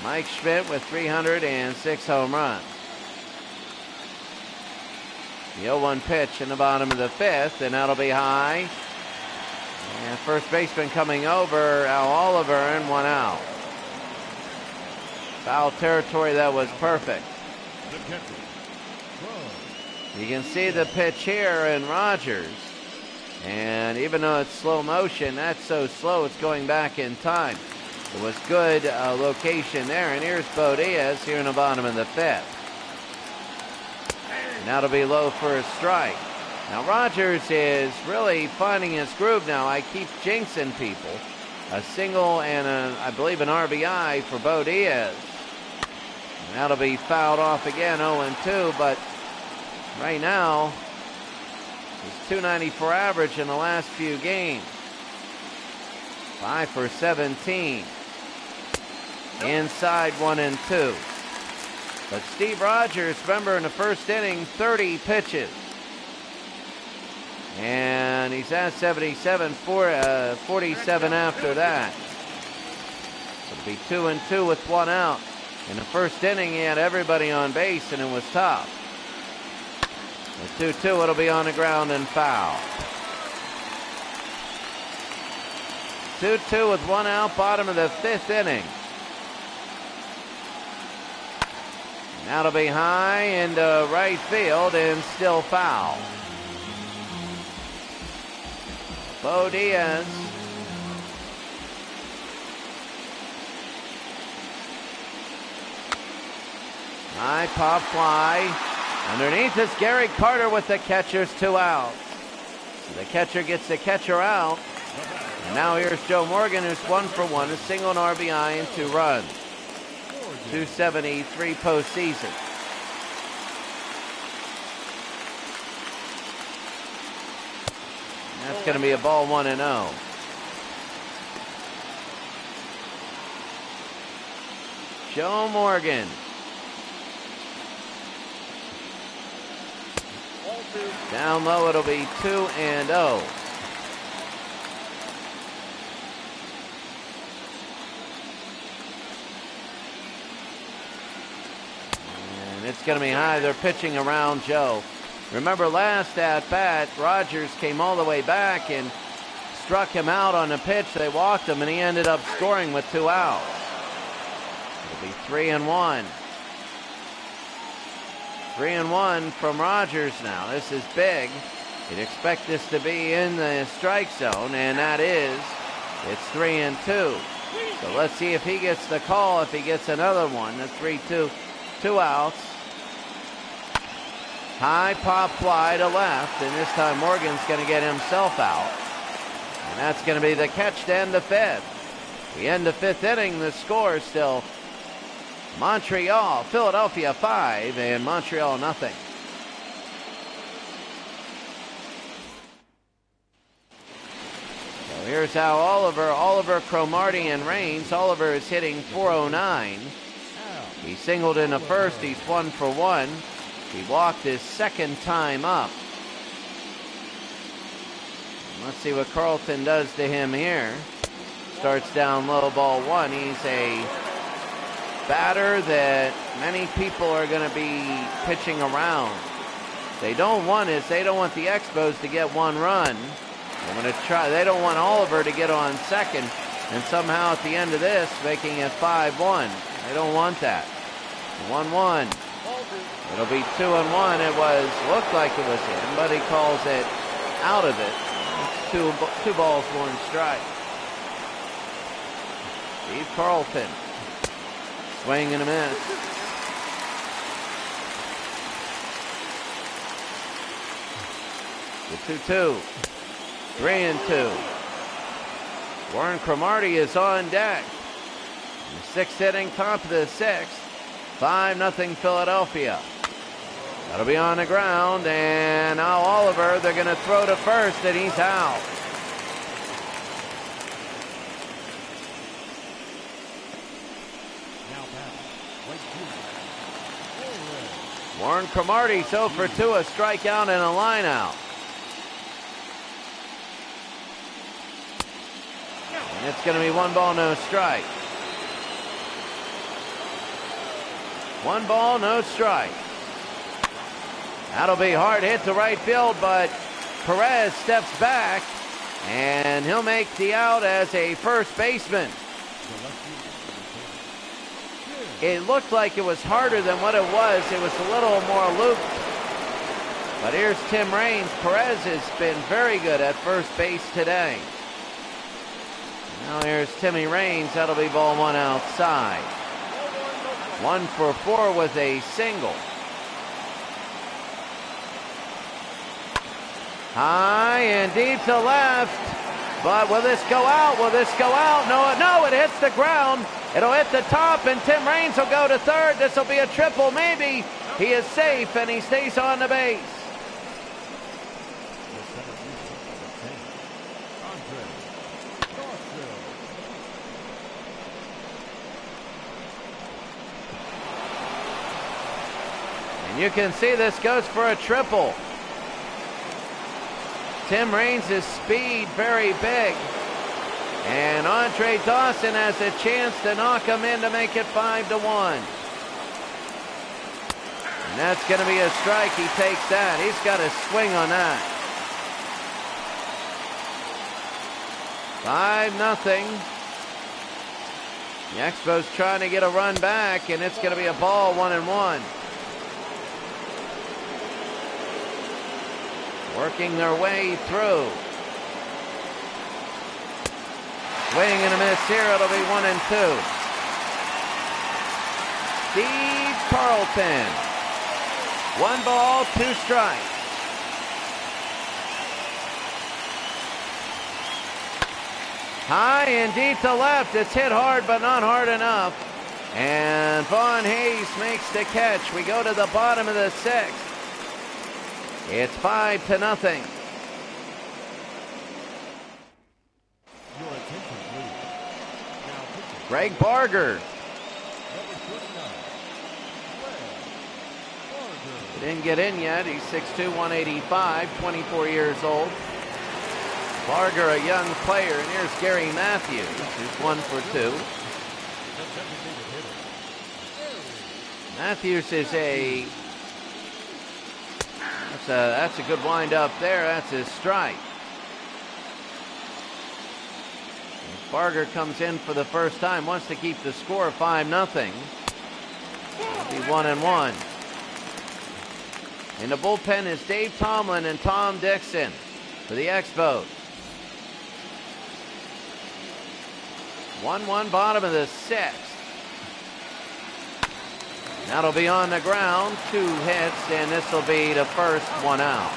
Mike Schmidt with 306 home runs. The 0-1 pitch in the bottom of the 5th, and that'll be high. And first baseman coming over, Al Oliver, and 1 out. Foul territory, that was perfect. You can see the pitch here in Rogers. And even though it's slow motion, that's so slow it's going back in time. It was good location there. And here's Bo Diaz here in the bottom of the 5th. And that'll be low for a strike. Now Rogers is really finding his groove now. I keep jinxing people. A single and I believe an RBI for Bo Diaz. And that'll be fouled off again, 0-2. But right now, he's 294 average in the last few games. 5 for 17. Inside 1-2. But Steve Rogers, remember in the 1st inning, 30 pitches. And he's at 77, 47 after that. It'll be 2-2 with 1 out. In the 1st inning, he had everybody on base, and it was tough. With 2-2, it'll be on the ground and foul. 2-2 with 1 out, bottom of the 5th inning. And that'll be high into right field and still foul. Bo Diaz. High pop fly. Underneath is Gary Carter with the catcher's 2 outs. So the catcher gets the catcher out. And now here's Joe Morgan, who's 1 for 1, a single, an RBI, and 2 runs. 273 postseason. And that's going to be a ball 1-0. Joe Morgan. Down low, it'll be 2-0. And it's going to be high. They're pitching around Joe. Remember last at bat, Rogers came all the way back and struck him out on the pitch. They walked him, and he ended up scoring with 2 outs. It'll be 3-1. 3-1 from Rogers now. This is big. You'd expect this to be in the strike zone, and that is. It's 3-2. So let's see if he gets the call, if he gets another one. The 3-2, 2 outs. High pop fly to left, and this time Morgan's going to get himself out. And that's going to be the catch to end the fifth. We end the fifth inning. The score is still Philadelphia 5 and Montreal nothing. So here's how Oliver, Cromartie, and Raines. Oliver is hitting .409. He singled in the first. He's 1 for 1. He walked his second time up. Let's see what Carlton does to him here. Starts down low, ball 1. He's a batter that many people are going to be pitching around. They don't want the Expos to get 1 run. They don't want Oliver to get on second and somehow at the end of this making it 5-1. They don't want that. 1-1. It'll be 2-1. Looked like it was in, but he calls it out of it. It's 2 balls, 1 strike. Steve Carlton. Swing and a miss. The 2-2. 3-2. Warren Cromartie is on deck. In the 6th inning, top of the 6th. 5-0 Philadelphia. That'll be on the ground, and now Oliver, they're going to throw to first, and he's out. Warren Cromartie 0 for 2, a strikeout and a line out. And it's going to be 1 ball, no strike. 1 ball, no strike. That'll be hard hit to right field, but Perez steps back, and he'll make the out as a first baseman. It looked like it was harder than what it was. It was a little more looped. But here's Tim Raines. Perez has been very good at first base today. Now here's Timmy Raines. That'll be ball 1 outside. 1 for 4 with a single. High and deep to left. But will this go out? Will this go out? No, it hits the ground. It'll hit the top, and Tim Raines will go to third. This will be a triple, maybe. He is safe, and he stays on the base. And you can see this goes for a triple. Tim Raines' speed very big. And Andre Dawson has a chance to knock him in to make it 5-1. And that's going to be a strike. He takes that. He's got a swing on that. 5-0. The Expos trying to get a run back, and it's going to be a ball, 1-1. Working their way through. Swing and a miss here. It'll be 1-2. Steve Carlton. 1 ball, 2 strikes. High and deep to left. It's hit hard, but not hard enough. And Vaughn Hayes makes the catch. We go to the bottom of the 6th. It's 5-0. Greg Barger. He didn't get in yet. He's 6'2", 185, 24 years old. Barger, a young player. And here's Gary Matthews, who's 1 for 2. Matthews is that's a good wind up there. That's his strike. Barger comes in for the first time, wants to keep the score 5-0. It'll be 1-1. In the bullpen is Dave Tomlin and Tom Dixon for the Expos. 1-1 bottom of the sixth. That'll be on the ground. 2 hits, and this will be the first 1 out.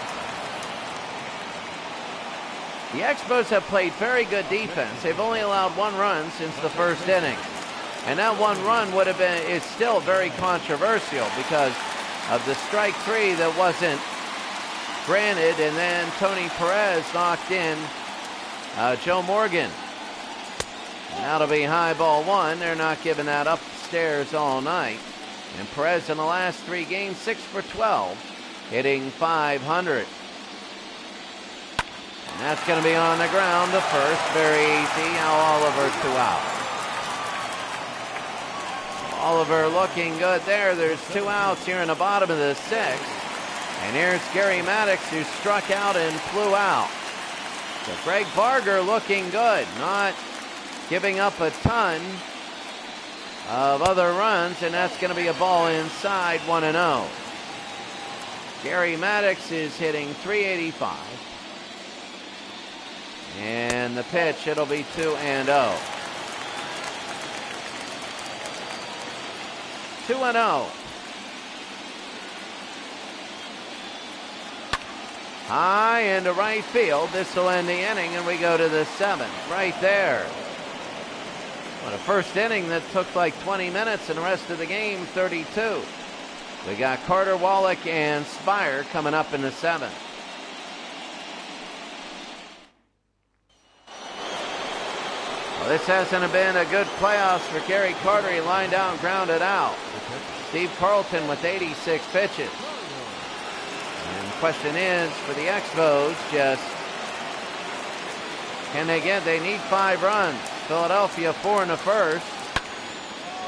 The Expos have played very good defense. They've only allowed 1 run since the first inning. And that 1 run is still very controversial because of the strike 3 that wasn't granted, and then Tony Perez knocked in Joe Morgan. And that'll be high ball 1. They're not giving that upstairs all night. And Perez in the last 3 games, 6 for 12, hitting .500. And that's going to be on the ground to first. Very easy. Now Oliver 2 out. Oliver looking good there. There's 2 outs here in the bottom of the sixth. And here's Gary Maddox, who struck out and flew out. So Greg Barger looking good, not giving up a ton of other runs, and that's going to be a ball inside, 1-0. Gary Maddox is hitting .385. And the pitch, it'll be 2-0. 2-0. High into right field. This will end the inning, and we go to the 7th. Right there. Well, the first inning that took like 20 minutes, and the rest of the game, 32. We got Carter, Wallach, and Spire coming up in the 7th. Well, this hasn't been a good playoffs for Gary Carter. He lined out and grounded out. Steve Carlton with 86 pitches. And the question is, for the Expos, just can they need 5 runs. Philadelphia 4 in the first.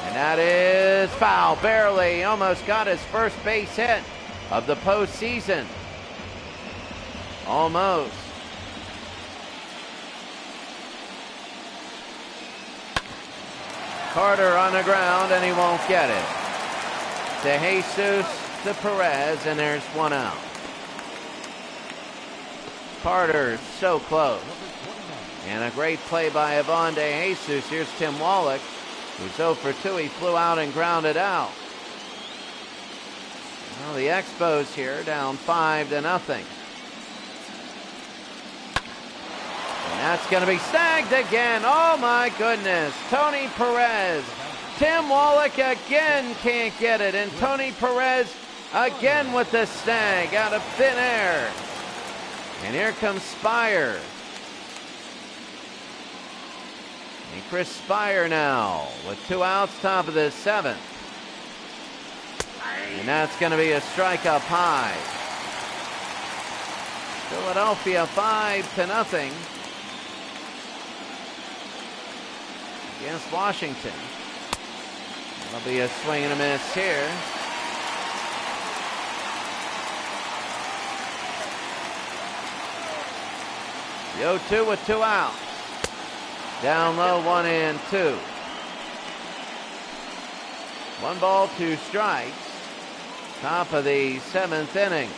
And that is foul. Barely. Almost got his first base hit of the postseason. Almost. Carter on the ground, and he won't get it. De Jesus to Perez, and there's 1 out. Carter so close. And a great play by Ivan De Jesus. Here's Tim Wallach, who's 0 for 2. He flew out and grounded out. Well, the Expos here down 5-0. And that's going to be snagged again. Oh, my goodness. Tony Perez. Tim Wallach again can't get it. And Tony Perez again with the snag out of thin air. And here comes Spire. And Chris Spire now with 2 outs, top of the 7th. And that's going to be a strike up high. Philadelphia 5-0 against Washington. That'll be a swing and a miss here. The 0-2 with 2 outs. Down low, 1-2. 1 ball, 2 strikes. Top of the 7th inning.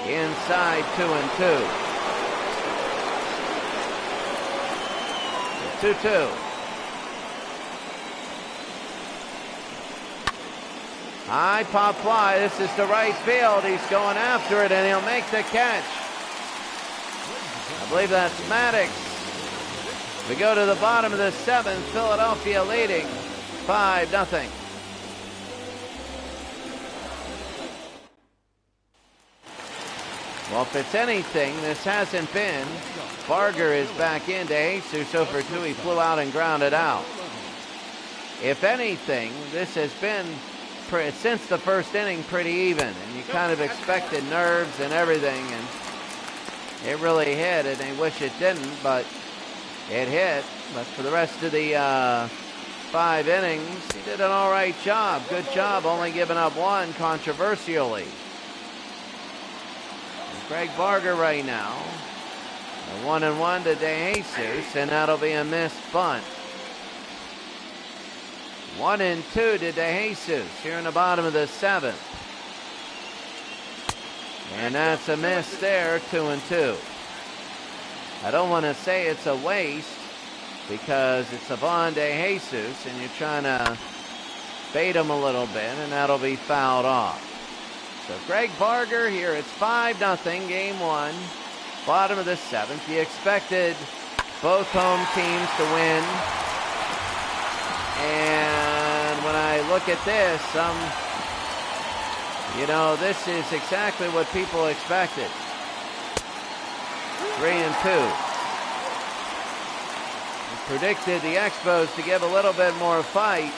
Inside, 2-2. 2-2. High pop fly. This is to right field. He's going after it, and he'll make the catch. I believe that's Maddox. We go to the bottom of the 7th. Philadelphia leading 5-0. Well, if it's anything, this hasn't been. Barger is back in. De Jesus 0 for 2. He flew out and grounded out. If anything, this has been, since the first inning, pretty even. And you kind of expected nerves and everything. And it really hit, and they wish it didn't, but it hit. But for the rest of the 5 innings, he did an all right job. Good job, only giving up 1 controversially. Greg Barger right now. A 1-1 to De Jesus, and that'll be a missed bunt. 1-2 to De Jesus here in the bottom of the 7th. And that's a miss there, 2-2. I don't want to say it's a waste because it's a Von de Jesus and you're trying to bait him a little bit, and that'll be fouled off. So Greg Barger here, it's 5-0, game one, bottom of the seventh. You expected both home teams to win. And when I look at this, this is exactly what people expected. 3-2. Predicted the Expos to give a little bit more fight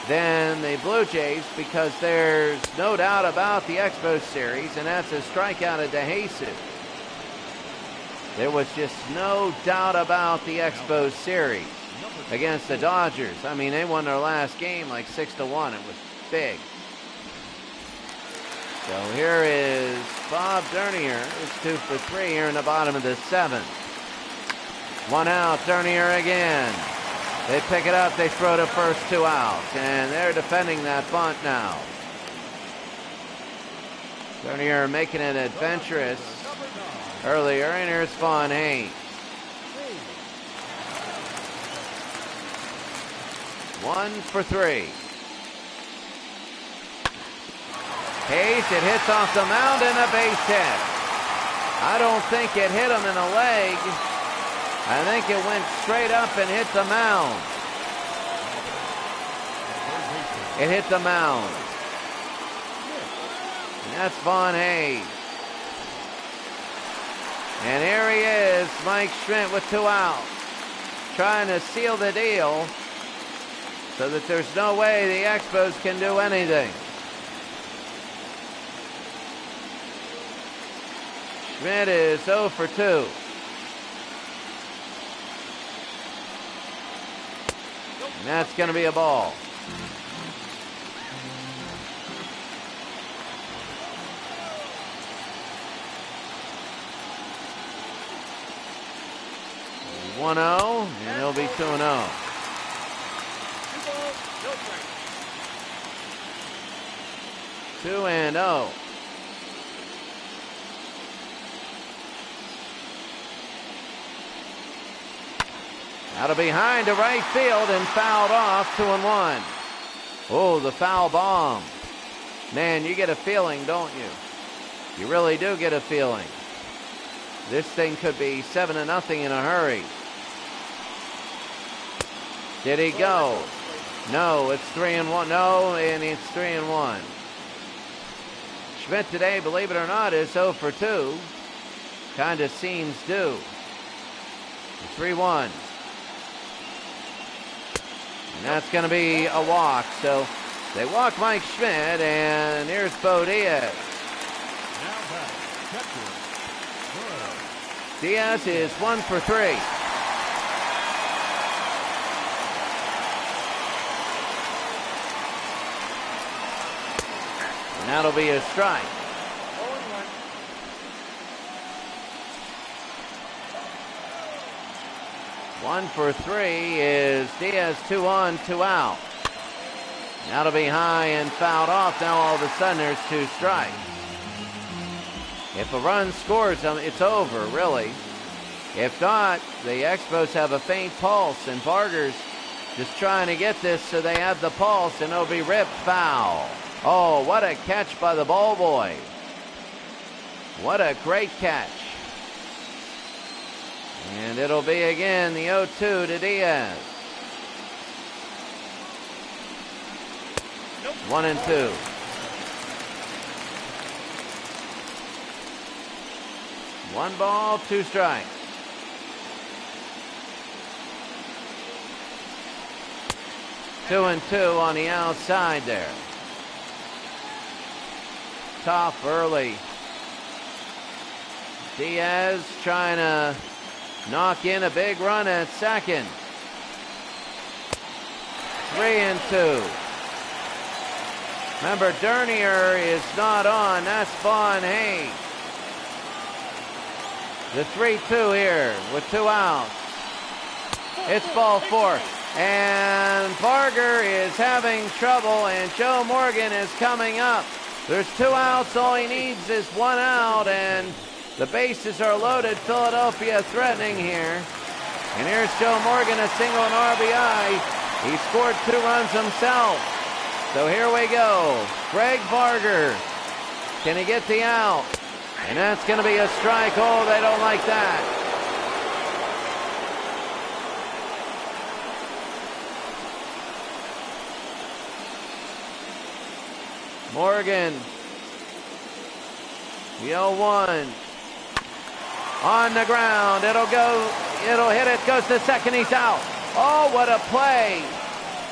than the Blue Jays because there's no doubt about the Expos series, and that's a strikeout of de Jesus. There was just no doubt about the Expos series against the Dodgers. I mean, they won their last game like 6-1. It was big. So here is Bob Dernier. It's 2 for 3 here in the bottom of the seventh. One out, Dernier again. They pick it up, they throw the first 2 outs, and they're defending that bunt now. Dernier making it adventurous earlier, and here's Vaughn Hayes. 1 for 3. Hayes, it hits off the mound and a base hit. I don't think it hit him in the leg. I think it went straight up and hit the mound. It hit the mound. And that's Vaughn Hayes. And here he is, Mike Schmidt with 2 outs, trying to seal the deal so that there's no way the Expos can do anything. Schmidt is 0 for 2. And that's going to be a ball. One 0, and it'll be 2-0. Two and 0. Out of behind to right field and fouled off, 2-1. Oh, the foul bomb. Man, you get a feeling, don't you? You really do get a feeling. This thing could be 7-0 in a hurry. Did he go? No, it's 3-1. No, and it's 3-1. Schmidt today, believe it or not, is 0 for 2. Kind of seems due. 3-1. And that's going to be a walk. So they walk Mike Schmidt, and here's Bo Diaz. Diaz is 1 for 3. And that'll be a strike. 1 for 3 is Diaz, 2 on, 2 out. That'll be high and fouled off. Now all of a sudden there's 2 strikes. If a run scores them, it's over, really. If not, the Expos have a faint pulse, and Barger's just trying to get this so they have the pulse, and it'll be ripped foul. Oh, what a catch by the ball boy. What a great catch. And it'll be again the 0-2 to Diaz. 1-2. One ball, 2 strikes. 2-2 on the outside there. Tough early. Diaz trying to knock in a big run at second. 3-2. Remember, Dernier is not on. That's Vaughn Hayes. The 3-2 here with 2 outs. It's ball 4. And Barger is having trouble, and Joe Morgan is coming up. There's 2 outs. All he needs is 1 out, and the bases are loaded. Philadelphia threatening here. And here's Joe Morgan, a single and RBI. He scored 2 runs himself. So here we go. Greg Barger. Can he get the out? And that's going to be a strike. Oh, they don't like that. Morgan. The 0-1. On the ground. It'll go. It'll hit it. Goes to second. He's out. Oh, what a play.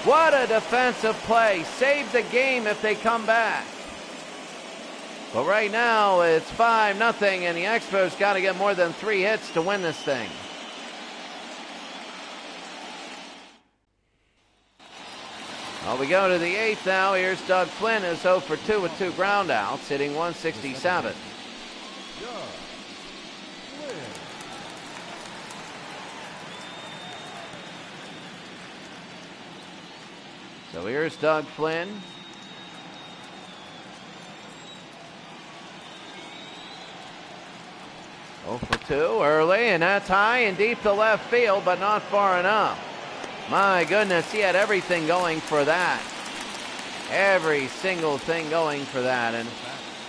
What a defensive play. Save the game if they come back. But right now, it's 5-0, and the Expos got to get more than 3 hits to win this thing. Well, we go to the 8th now. Here's Doug Flynn, who's 0 for 2 with 2 ground outs, hitting 167. So here's Doug Flynn. Oh for 2 early, and that's high and deep to left field, but not far enough. My goodness, he had everything going for that. Every single thing going for that. And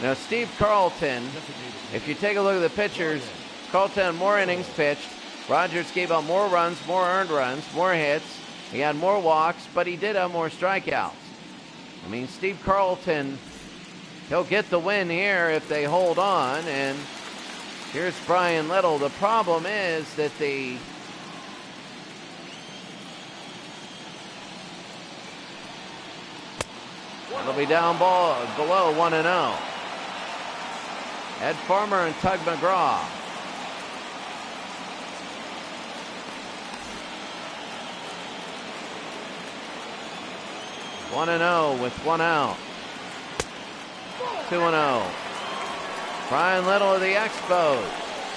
now Steve Carlton, if you take a look at the pitchers, Carlton had more innings pitched. Rogers gave up more runs, more earned runs, more hits. He had more walks, but he did have more strikeouts. I mean, Steve Carlton, he'll get the win here if they hold on. And here's Brian Little. The problem is that it'll be down below 1-0. Ed Farmer and Tug McGraw. One 1-0 with 1 out. 2-0. Brian Little of the Expos.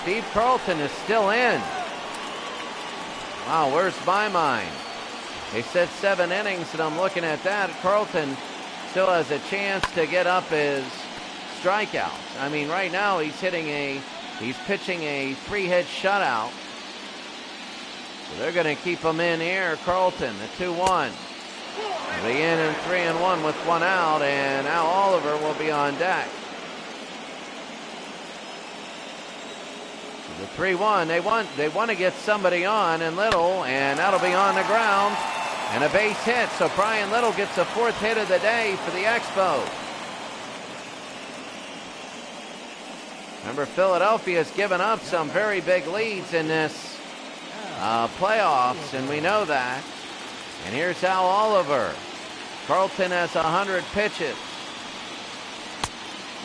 Steve Carlton is still in. Wow, where's my mind? They said 7 innings, and I'm looking at that. Carlton still has a chance to get up his strikeouts. I mean, right now he's pitching a 3-hit shutout. So they're going to keep him in here. Carlton, the 2-1. They'll be in 3-1 with 1 out, and Al Oliver will be on deck. The 3-1, they want to get somebody on, and Little, and that'll be on the ground, and a base hit. So Brian Little gets the 4th hit of the day for the Expos. Remember, Philadelphia's given up some very big leads in this playoffs, and we know that. And here's Al Oliver. Carlton has 100 pitches.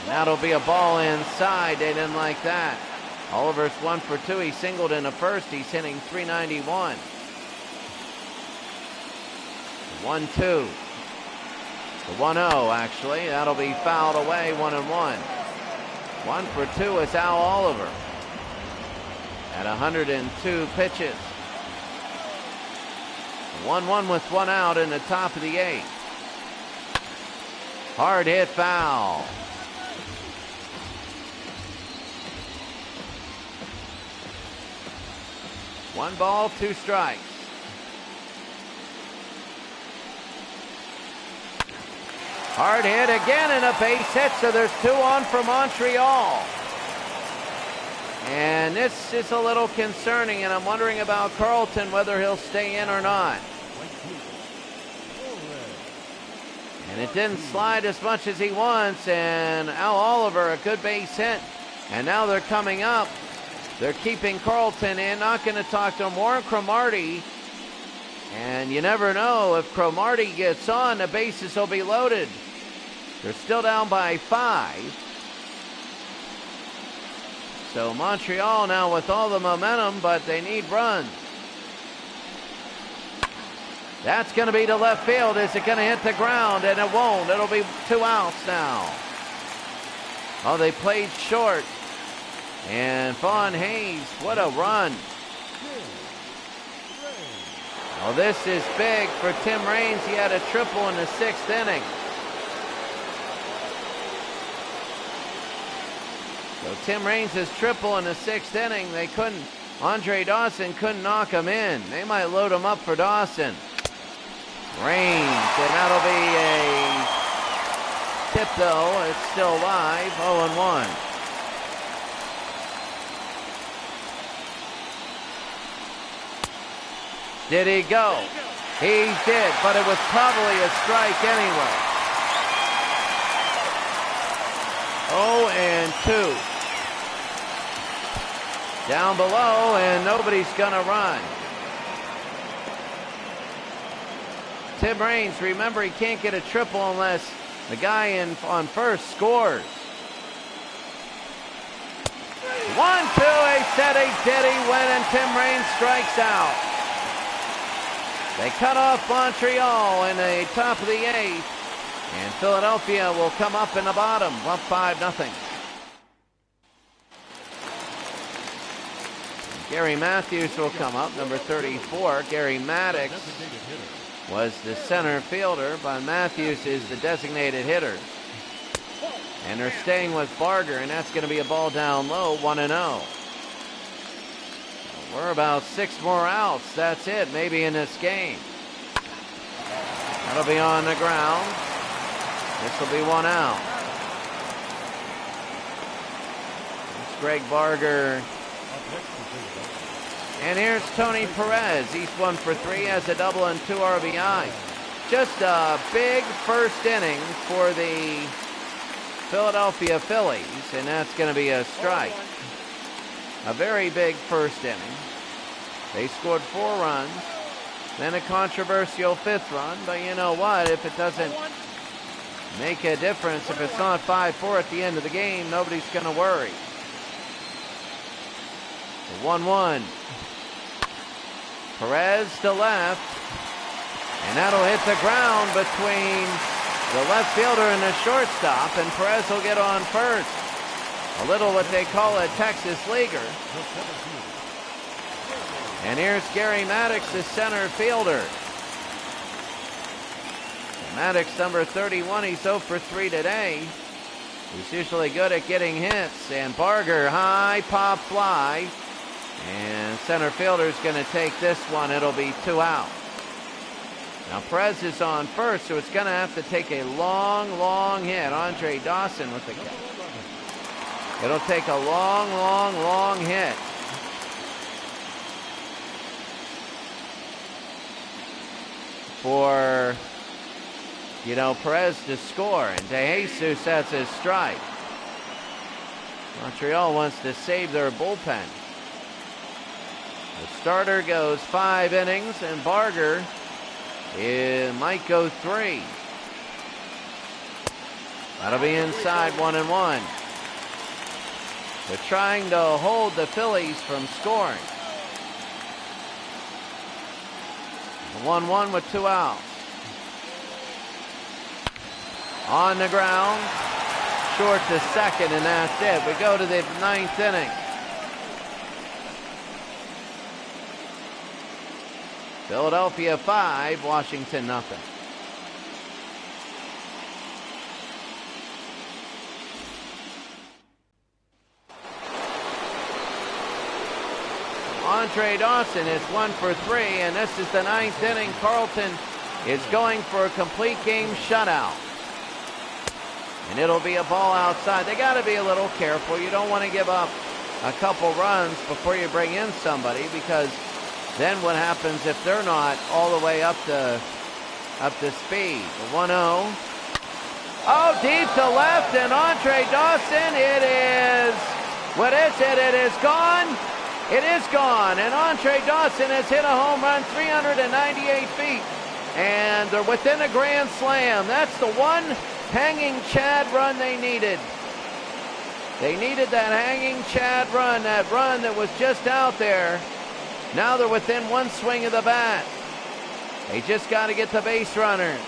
And that'll be a ball inside. They didn't like that. Oliver's 1 for 2. He singled in the first. He's hitting .391. 1-2. The 1-0, actually. That'll be fouled away, 1-1. 1 for 2 is Al Oliver at 102 pitches. 1-1 with 1 out in the top of the 8th. Hard hit foul. One ball, 2 strikes. Hard hit again and a base hit, so there's 2 on for Montreal. And this is a little concerning, and I'm wondering about Carlton, whether he'll stay in or not. And it didn't slide as much as he wants, and Al Oliver, a good base hit. And now they're coming up. They're keeping Carlton in, not going to talk to him. Warren Cromartie, and you never know, if Cromartie gets on, the bases will be loaded. They're still down by 5. So Montreal now with all the momentum, but they need runs. That's going to be to left field. Is it going to hit the ground? And it won't. It'll be 2 outs now. Oh, they played short. And Vaughn Hayes, what a run. Oh, this is big for Tim Raines. He had a triple in the 6th inning. So Tim Raines' triple in the 6th inning. Andre Dawson couldn't knock him in. They might load him up for Dawson. Raines, and that'll be a tip though. It's still live, 0-1. Did he go? He did, but it was probably a strike anyway. 0-2. Down below, and nobody's gonna run. Tim Raines, remember, he can't get a triple unless the guy on first scores. 1-2, he said he did, he went, and Tim Raines strikes out. They cut off Montreal in the top of the 8th, and Philadelphia will come up in the bottom, up 5-0. Gary Matthews will come up, number 34. Gary Maddox was the center fielder, but Matthews is the designated hitter. And they're staying with Barger, and that's going to be a ball down low, 1-0. We're about 6 more outs. That's it, maybe in this game. That'll be on the ground. This will be 1 out. It's Greg Barger. And here's Tony Perez. He's 1 for 3, has a double and 2 RBI. Just a big first inning for the Philadelphia Phillies, and that's going to be a strike. A very big first inning. They scored 4 runs, then a controversial 5th run, but you know what? If it doesn't make a difference, if it's not 5-4 at the end of the game, nobody's going to worry. 1-1. Perez to left, and that'll hit the ground between the left fielder and the shortstop, and Perez will get on first. A little what they call a Texas leaguer. And here's Gary Maddox, the center fielder. Maddox, number 31, he's 0 for 3 today. He's usually good at getting hits. And Barger, high pop fly. And center fielder's going to take this one. It'll be 2 out. Now Perez is on first, so it's going to have to take a long, long hit. Andre Dawson with the catch. It'll take a long, long, long hit. For, Perez to score. And De Jesus has his strike. Montreal wants to save their bullpen. The starter goes 5 innings, and Barger might go 3. That'll be inside, 1-1. They're trying to hold the Phillies from scoring. 1-1 with 2 outs. On the ground, short to second, and that's it. We go to the 9th inning. Philadelphia 5, Washington 0. Andre Dawson is 1 for 3, and this is the 9th inning. Carlton is going for a complete game shutout. And it'll be a ball outside. They got to be a little careful. You don't want to give up a couple runs before you bring in somebody, because then what happens if they're not all the way up to speed? 1-0. Oh, deep to left, and Andre Dawson, it is, what is it? It is gone. It is gone, and Andre Dawson has hit a home run 398 feet, and they're within a grand slam. That's the one hanging Chad run they needed. They needed that hanging Chad run, that run that was just out there. Now they're within 1 swing of the bat. They just got to get the base runners.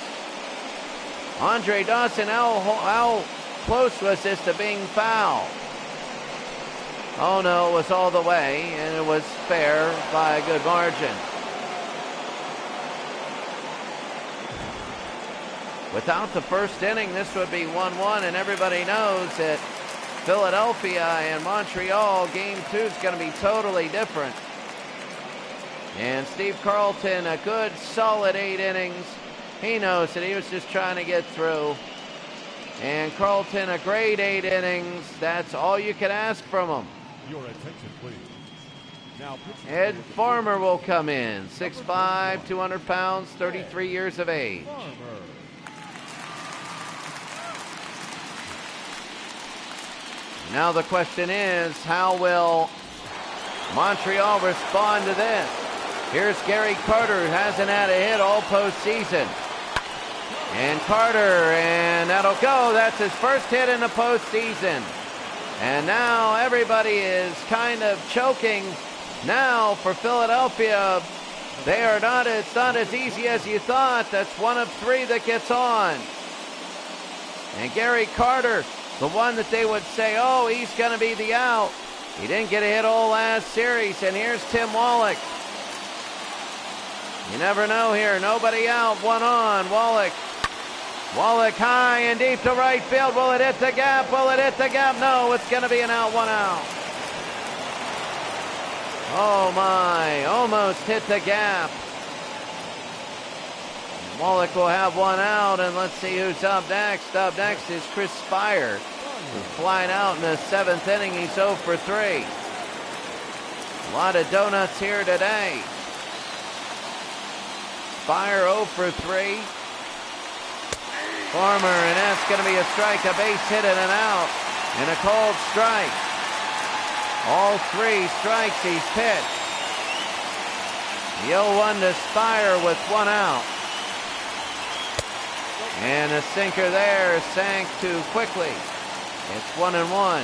Andre Dawson, how close was this to being fouled? Oh no, it was all the way, and it was fair by a good margin. Without the first inning, this would be 1-1, and everybody knows that Philadelphia and Montreal, game 2 is going to be totally different. And Steve Carlton, a good solid 8 innings. He knows that he was just trying to get through. And Carlton, a great 8 innings. That's all you can ask from him. Your attention, please. Now, Ed Farmer will come in. 6'5", 200 pounds, 33 years of age. Now the question is, how will Montreal respond to this? Here's Gary Carter, who hasn't had a hit all postseason. And Carter, and that'll go. That's his first hit in the postseason. And now everybody is kind of choking now for Philadelphia. It's not as easy as you thought. That's 1 of 3 that gets on. And Gary Carter, the one that they would say, oh, he's going to be the out. He didn't get a hit all last series. And here's Tim Wallach. You never know here. Nobody out. 1 on. Wallach high and deep to right field. Will it hit the gap? Will it hit the gap? No, it's going to be an out. 1 out. Oh my, almost hit the gap. Wallach will have 1 out, and let's see who's up next. Up next is Chris Spire, who's flying out in the 7th inning. He's 0 for 3. A lot of donuts here today. Spire 0 for 3. Farmer, and that's going to be a strike, a base hit and an out, and a called strike. All 3 strikes he's pitched. The 0-1 to Spire with 1 out. And a sinker there sank too quickly. It's 1-1.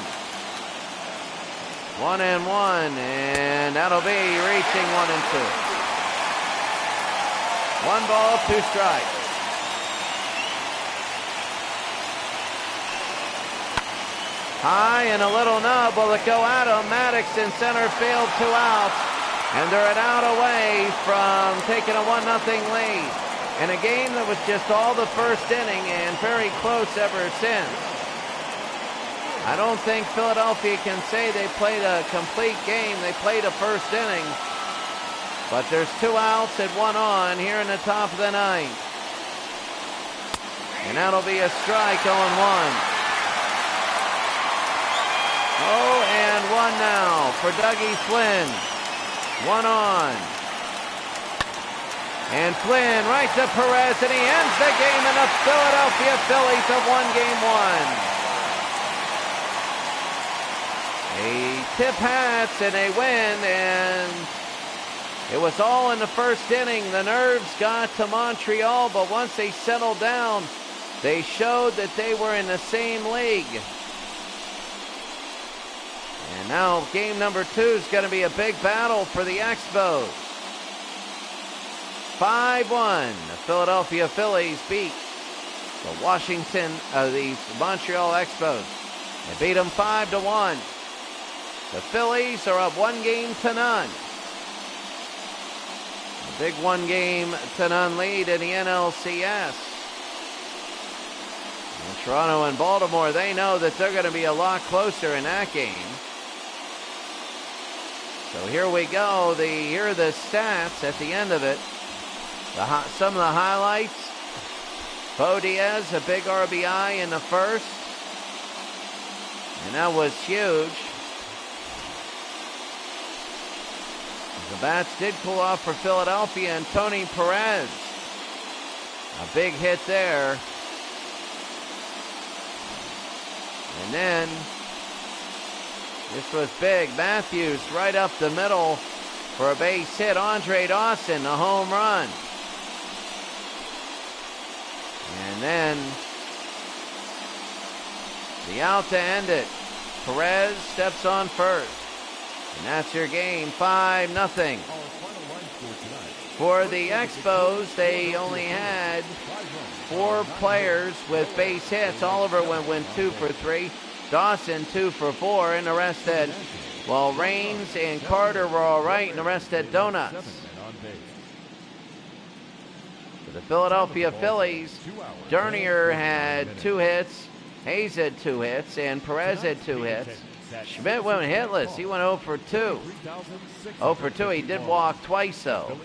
1-1, and that'll be reaching 1-2. 1 ball, 2 strikes. High and a little nub. Will it go out of Maddox in center field? 2 outs. And they're an out away from taking a 1-0 lead. In a game that was just all the first inning and very close ever since. I don't think Philadelphia can say they played a complete game. They played a first inning. But there's 2 outs and 1 on here in the top of the 9th. And that'll be a strike, 0-1. 0-1 now for Dougie Flynn. 1 on. And Flynn right to Perez, and he ends the game, and the Philadelphia Phillies have won game 1. They tip hats and they win, and it was all in the first inning. The nerves got to Montreal, but once they settled down, they showed that they were in the same league. And now game number 2 is going to be a big battle for the Expos. 5-1, the Philadelphia Phillies beat the Montreal Expos. They beat them 5-1. The Phillies are up 1-0. A big 1-0 lead in the NLCS. And Toronto and Baltimore, they know that they're going to be a lot closer in that game. So here we go. Here are the stats at the end of it. Some of the highlights. Bo Diaz, a big RBI in the first. And that was huge. The bats did cool off for Philadelphia, and Tony Perez. A big hit there. And then, this was big. Matthews right up the middle for a base hit. Andre Dawson, a home run. And then, the out to end it. Perez steps on first. And that's your game, 5-0. For the Expos, they only had 4 players with base hits. Oliver went 2 for 3. Dawson 2 for 4, and the rest had, well, Raines and Carter were all right, and the rest had donuts. For the Philadelphia Phillies, Dernier had 2 hits. Hayes had 2 hits, and Perez had 2 hits. Schmidt went hitless. He went 0 for 2. 0 for 2. He did walk twice, though.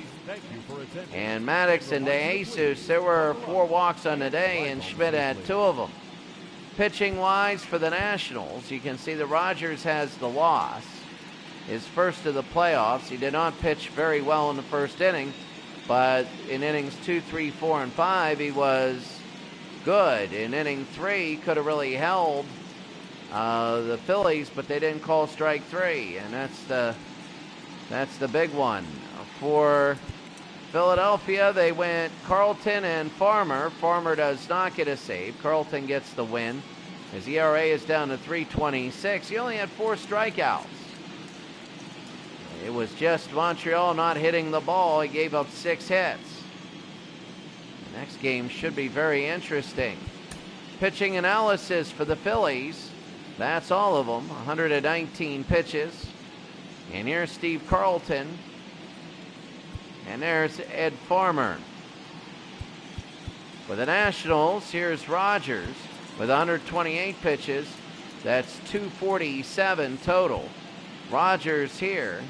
And Maddox and DeJesus, there were 4 walks on the day, and Schmidt had 2 of them. Pitching-wise for the Nationals, you can see that Rogers has the loss. His first of the playoffs. He did not pitch very well in the first inning, but in innings 2, 3, 4, and 5, he was good. In inning 3, he could have really held the Phillies, but they didn't call strike 3, and that's the big one. For Philadelphia, they went Carlton and Farmer. Farmer does not get a save. Carlton gets the win. His ERA is down to 3.26. He only had 4 strikeouts. It was just Montreal not hitting the ball. He gave up 6 hits. The next game should be very interesting. Pitching analysis for the Phillies. That's all of them. 119 pitches. And here's Steve Carlton. And there's Ed Farmer. For the Nationals, here's Rogers with 128 pitches. That's 247 total. Rogers here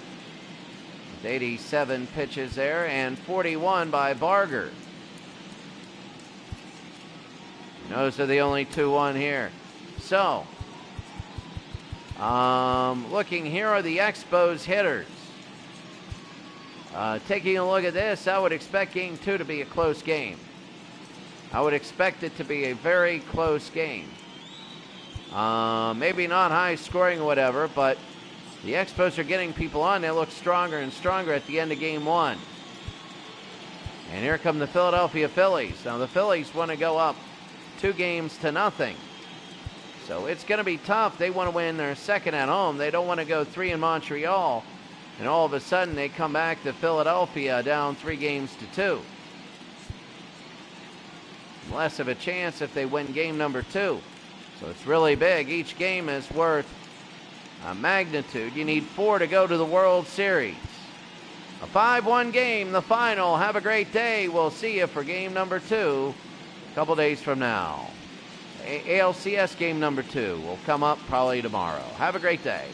with 87 pitches there, and 41 by Barger. And those are the only 2 on here. So, looking here are the Expos hitters. Taking a look at this, I would expect Game 2 to be a close game. I would expect it to be a very close game. Maybe not high scoring or whatever, but the Expos are getting people on. They look stronger and stronger at the end of Game 1. And here come the Philadelphia Phillies. Now the Phillies want to go up 2-0. So it's going to be tough. They want to win their second at home. They don't want to go 3 in Montreal. And all of a sudden, they come back to Philadelphia down 3-2. Less of a chance if they win game number 2. So it's really big. Each game is worth a magnitude. You need 4 to go to the World Series. A 5-1 game, the final. Have a great day. We'll see you for game number 2 a couple days from now. ALCS game number 2 will come up probably tomorrow. Have a great day.